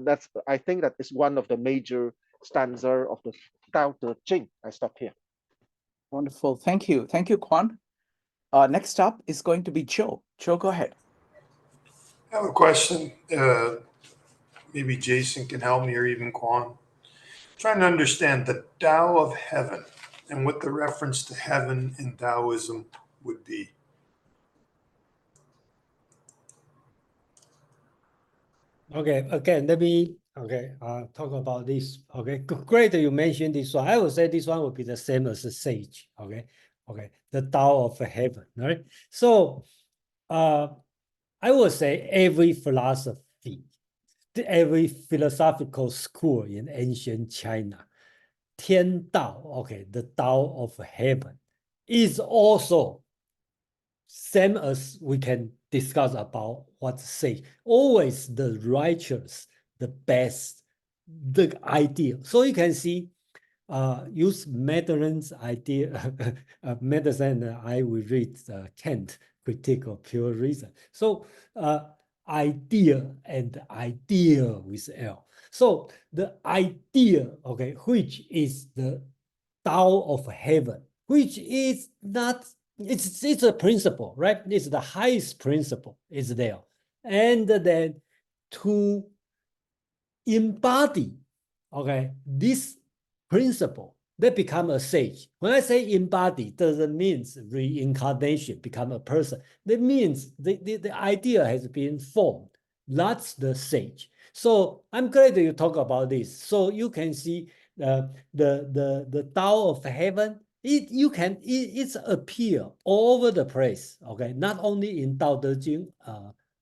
I think that is one of the major stanza of the Tao Te Ching. I stop here. Wonderful, thank you, Quan. Next up is going to be Joe. Joe, go ahead. I have a question. Maybe Jason can help me, or even Quan. Trying to understand the Tao of heaven and what the reference to heaven in Taoism would be. Okay, again, let me talk about this. Okay, great that you mentioned this one. I would say this one would be the same as the sage. Okay, Okay, the Tao of heaven, right? So I would say every philosophy, every philosophical school in ancient China, Tian Dao, okay, the Tao of heaven, is also same as we can discuss about what sage. Always the righteous, the best, the ideal. So you can see, use Madeline's idea, Madeleine and I will read Kant, Critique of Pure Reason. So idea and ideal with L. So the idea, okay, which is the Tao of heaven, which is not, it's a principle, right? It's the highest principle is there. And then to embody, okay, this principle, they become a sage. When I say embody, doesn't mean reincarnation, become a person. That means the idea has been formed. That's the sage. So I'm glad that you talk about this. So you can see the Tao of heaven. It's appear all over the place. Okay, not only in Dao De Jing,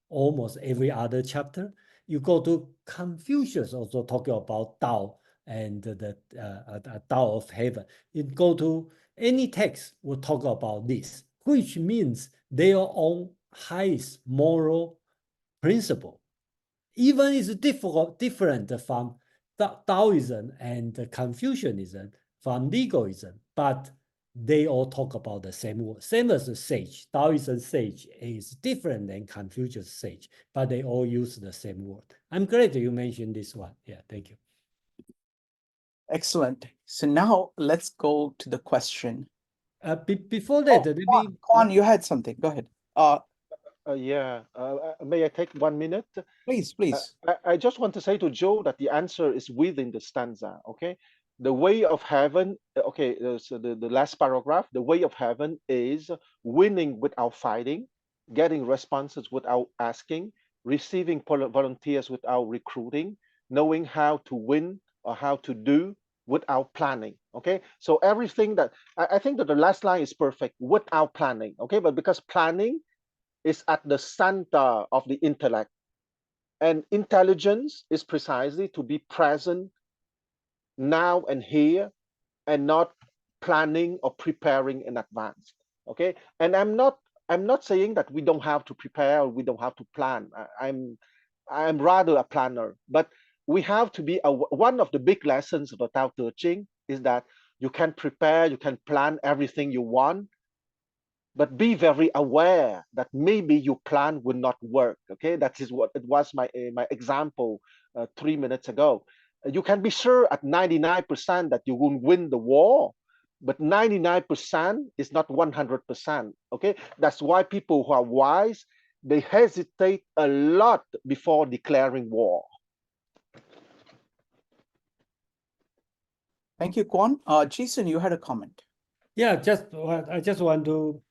almost every other chapter. You go to Confucius, also talking about Tao and the Tao of heaven. You go to any text will talk about this, which means their own highest moral principle. Even is different from Taoism and Confucianism, from legalism, but they all talk about the same word, same as the sage. Taoism sage is different than Confucius sage, but they all use the same word. I'm glad you mentioned this one. Yeah, thank you. Excellent. So now let's go to the question. Before that, let me. Quan, you had something. Go ahead. May I take 1 minute? Please, please. I just want to say to Joe that the answer is within the stanza. Okay, the way of heaven. Okay, so the last paragraph. The way of heaven is winning without fighting, getting responses without asking, receiving volunteers without recruiting, knowing how to win or how to do without planning. Okay, so everything that I think that the last line is perfect without planning. Okay, but because planning is at the center of the intellect. And intelligence is precisely to be present now and here and not planning or preparing in advance. Okay. And I'm not saying that we don't have to prepare or we don't have to plan. I'm rather a planner, but we have to be one of the big lessons of the Tao Te Ching is that you can prepare, you can plan everything you want, but be very aware that maybe your plan will not work. Okay, that is what it was my example 3 minutes ago. You can be sure at 99% that you will win the war, but 99% is not 100%. Okay, that's why people who are wise, they hesitate a lot before declaring war. Thank you, Quan. Jason, you had a comment. Yeah, I just want to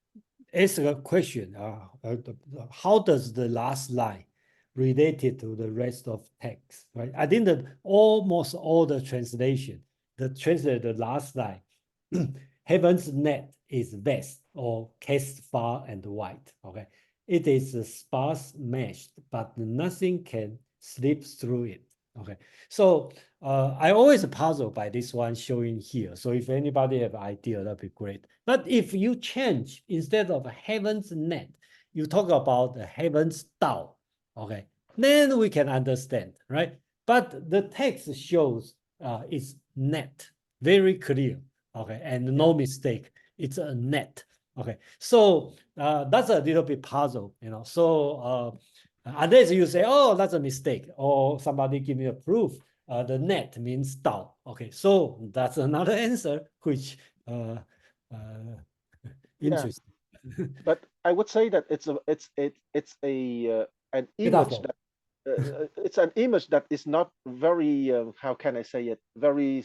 ask a question. How does the last line related to the rest of text? Right? I think that almost all the translation, the last line, heaven's net is vast or cast far and wide. Okay, it is sparse meshed, but nothing can slip through it. Okay, so I always puzzled by this one showing here. So if anybody have idea, that'd be great. But if you change instead of heaven's net, you talk about the heaven's Tao, okay, then we can understand, right? But the text shows it's net, very clear, okay, and no mistake. It's a net, okay. So that's a little bit puzzle, you know. So unless you say, oh, that's a mistake, or somebody give me a proof, the net means Tao. Okay, so that's another answer, which interesting. Yeah. But I would say that it's an image that it's an image that is not very how can I say it, very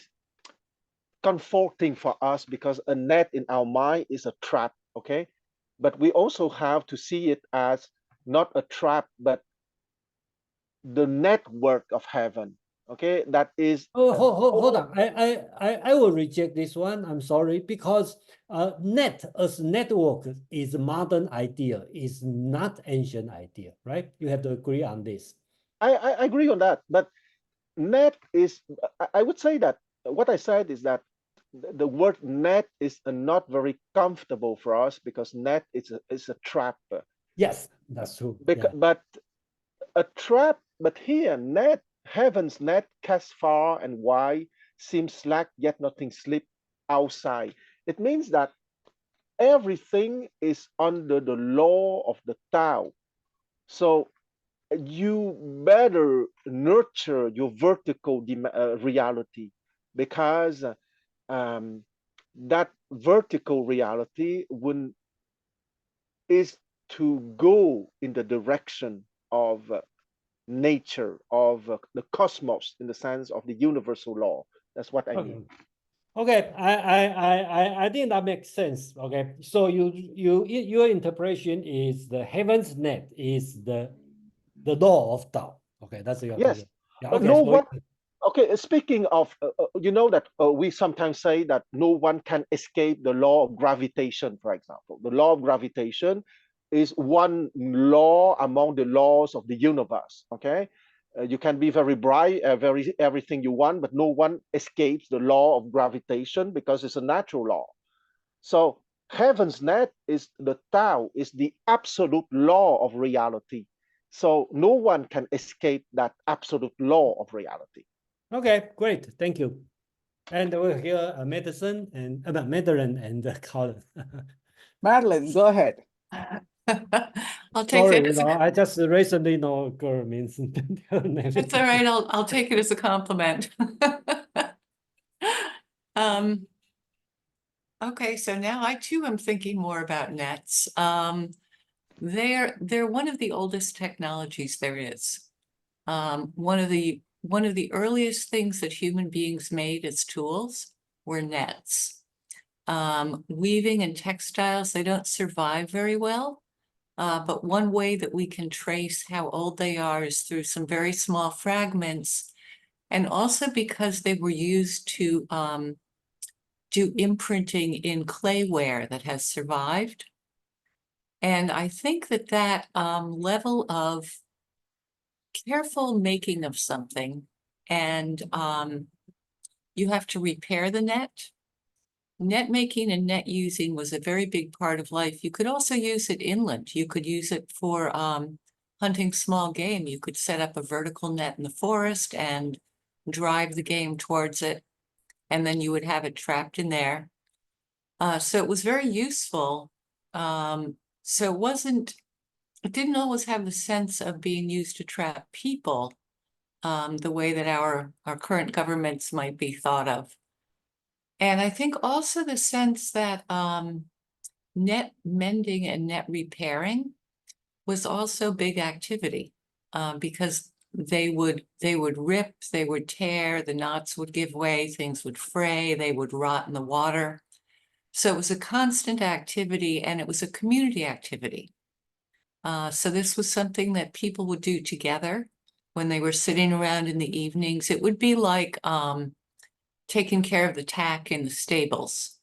comforting for us, because a net in our mind is a trap. Okay, but we also have to see it as not a trap but the network of heaven. Okay, that is Oh, hold on. I will reject this one. I'm sorry, because net as network is a modern idea, is not ancient idea, right? You have to agree on this. I agree on that, but net is, I would say that what I said is that the word net is not very comfortable for us because net is a trap. Yes, that's true. Yeah. But a trap, but here net, heaven's net cast far and wide, seems slack, yet nothing slip outside. It means that everything is under the law of the Tao. So you better nurture your vertical reality because that vertical reality is to go in the direction of nature, of the cosmos, in the sense of the universal law. That's what I mean. Okay, I think that makes sense. Okay, so your interpretation is the heaven's net is the law of Tao. Okay, that's your Yes. yeah. Okay, No so one. Okay, speaking of, you know that we sometimes say that no one can escape the law of gravitation, for example. The law of gravitation is one law among the laws of the universe. Okay, you can be very bright, very everything you want, but no one escapes the law of gravitation because it's a natural law. So heaven's net is the Tao, is the absolute law of reality. So no one can escape that absolute law of reality. okay, great, thank you. And we'll hear Madison and Madeline and Colin. Madeline, go ahead. I'll take Sorry, that as I just recently know girl means. that's all right. I'll take it as a compliment. Okay, so now I too am thinking more about nets. They're one of the oldest technologies there is. One of the earliest things that human beings made as tools were nets. Weaving and textiles, they don't survive very well. But one way that we can trace how old they are is through some very small fragments, and also because they were used to do imprinting in clayware that has survived. And I think that level of careful making of something, and you have to repair the net. Net making and net using was a very big part of life. You could also use it inland. You could use it for hunting small game. You could set up a vertical net in the forest and drive the game towards it, and then you would have it trapped in there. So it was very useful. So it didn't always have the sense of being used to trap people the way that our current governments might be thought of. And I think also the sense that net mending and net repairing was also big activity because they would rip, they would tear, the knots would give way, things would fray, they would rot in the water. So it was a constant activity, and it was a community activity. So this was something that people would do together when they were sitting around in the evenings. It would be like taking care of the tack in the stables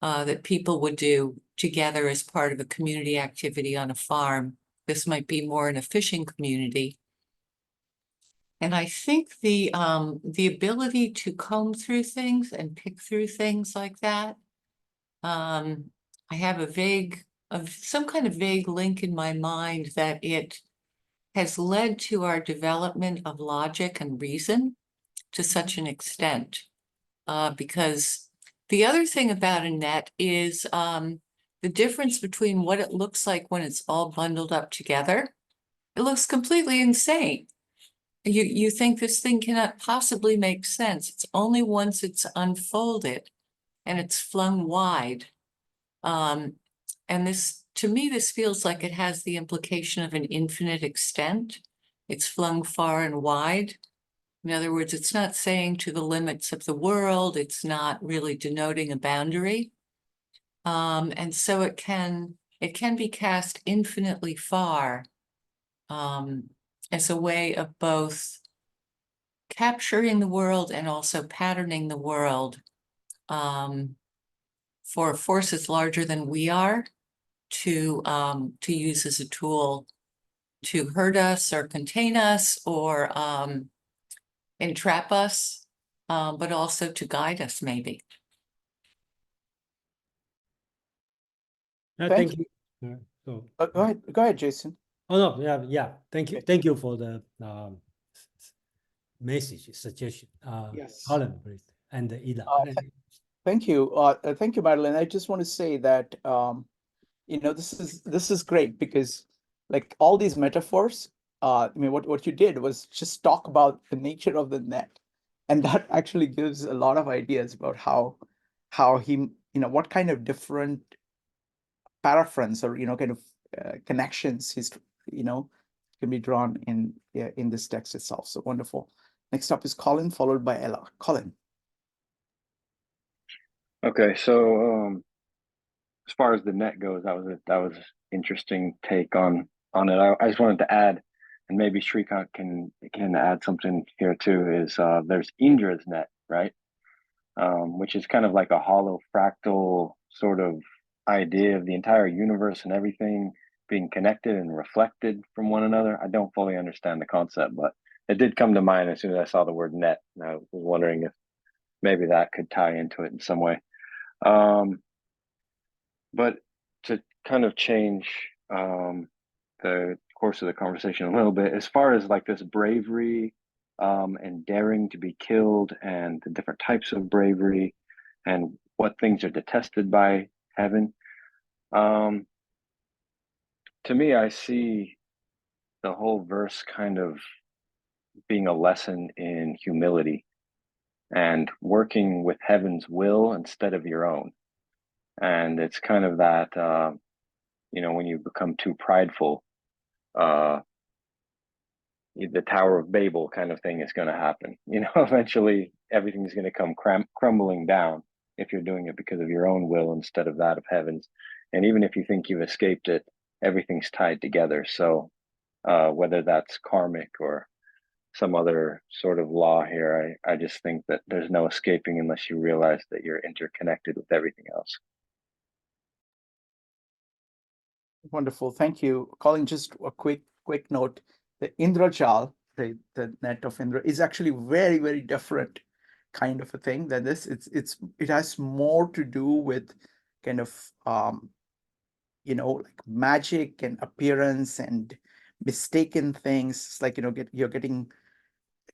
that people would do together as part of a community activity on a farm. This might be more in a fishing community. And I think the ability to comb through things and pick through things like that, I have some kind of vague link in my mind that it has led to our development of logic and reason to such an extent. Because the other thing about a net is the difference between what it looks like when it's all bundled up together. It looks completely insane. You think this thing cannot possibly make sense. It's only once it's unfolded and it's flung wide. And this, to me, this feels like it has the implication of an infinite extent. It's flung far and wide. In other words, it's not saying to the limits of the world, it's not really denoting a boundary. And so it can be cast infinitely far as a way of both capturing the world and also patterning the world for forces larger than we are to use as a tool to hurt us or contain us or entrap us, but also to guide us, maybe. Thank you. So, Go ahead, Jason. oh no, yeah. Thank you for the message suggestion. Yes. Colin, please, and Ida. Thank you. Thank you, Madeline. I just want to say that this is great because like all these metaphors, I mean what you did was just talk about the nature of the net. And that actually gives a lot of ideas about how he, what kind of different paraphrase or kind of connections can be drawn in this text itself. So wonderful. Next up is Colin, followed by Ella. Colin. Okay, so as far as the net goes, that was interesting take on it. I just wanted to add, and maybe Shrikant can add something here too. Is there's Indra's net, right? Which is kind of like a hollow fractal sort of idea of the entire universe and everything being connected and reflected from one another. I don't fully understand the concept, but it did come to mind as soon as I saw the word net. And I was wondering if maybe that could tie into it in some way. But to kind of change the course of the conversation a little bit, as far as like this bravery and daring to be killed and the different types of bravery and what things are detested by heaven, to me, I see the whole verse kind of being a lesson in humility and working with heaven's will instead of your own. And it's kind of that, when you become too prideful, the Tower of Babel kind of thing is going to happen. Eventually everything's going to come crumbling down if you're doing it because of your own will instead of that of heaven's. And even if you think you've escaped it, everything's tied together. So whether that's karmic or some other sort of law here, I just think that there's no escaping unless you realize that you're interconnected with everything else. Wonderful. Thank you. Colin, just a quick note. The Indrajal, the net of Indra, is actually very, very different kind of a thing than this. It has more to do with kind of like magic and appearance and mistaken things. It's like you're getting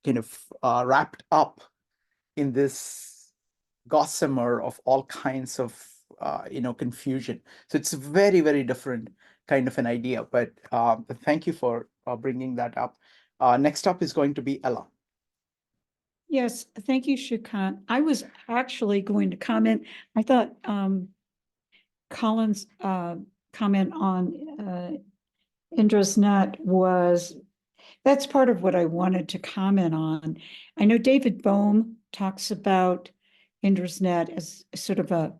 kind of wrapped up in this gossamer of all kinds of confusion. So it's a very, very different kind of an idea. But thank you for bringing that up. Next up is going to be Ella. Yes, thank you, Shrikant. I was actually going to comment. I thought Colin's comment on Indra's net that's part of what I wanted to comment on. I know David Bohm talks about Indra's net as sort of a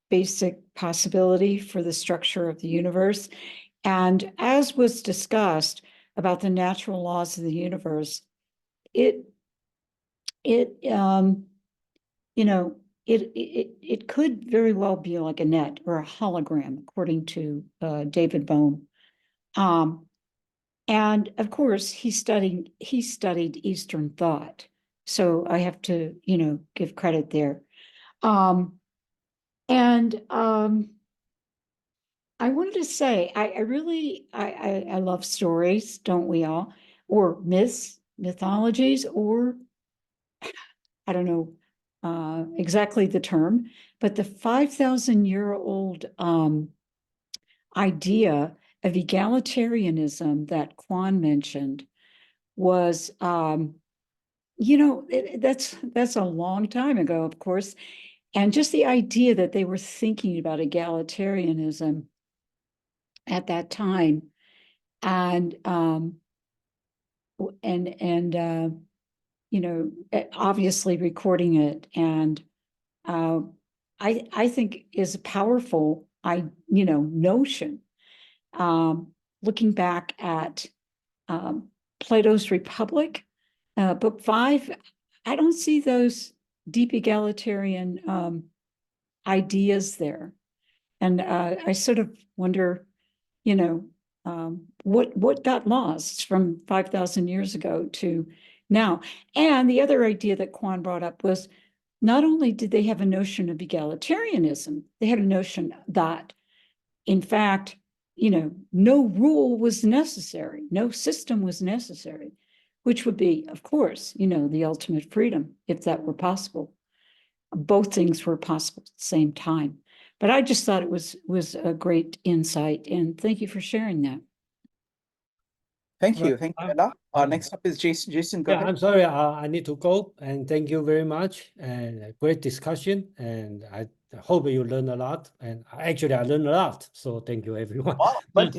basic possibility for the structure of the universe. And as was discussed about the natural laws of the universe, it could very well be like a net or a hologram, according to David Bohm. And of course, he studied Eastern thought. So I have to, give credit there. I wanted to say, I love stories, don't we all? Or mythologies, or I don't know exactly the term, but the 5,000-year-old idea of egalitarianism that Kwan mentioned was, that's a long time ago, of course. And just the idea that they were thinking about egalitarianism at that time, and obviously recording it, and I think is a powerful notion. Looking back at Plato's Republic, book 5, I don't see those deep egalitarian ideas there. And I sort of wonder, you know, what got lost from 5,000 years ago to now. And the other idea that Quan brought up was not only did they have a notion of egalitarianism, they had a notion that, in fact, you know, no rule was necessary, no system was necessary, which would be, of course, you know, the ultimate freedom, if that were possible. Both things were possible at the same time. But I just thought it was a great insight, and thank you for sharing that. Thank Right. you. Thank you, Ella. Next up is Jason. Jason, go Yeah, ahead. I'm sorry, I need to go, and thank you very much, and a great discussion, and I hope you learned a lot, and actually I learned a lot, so thank you everyone. Wow, but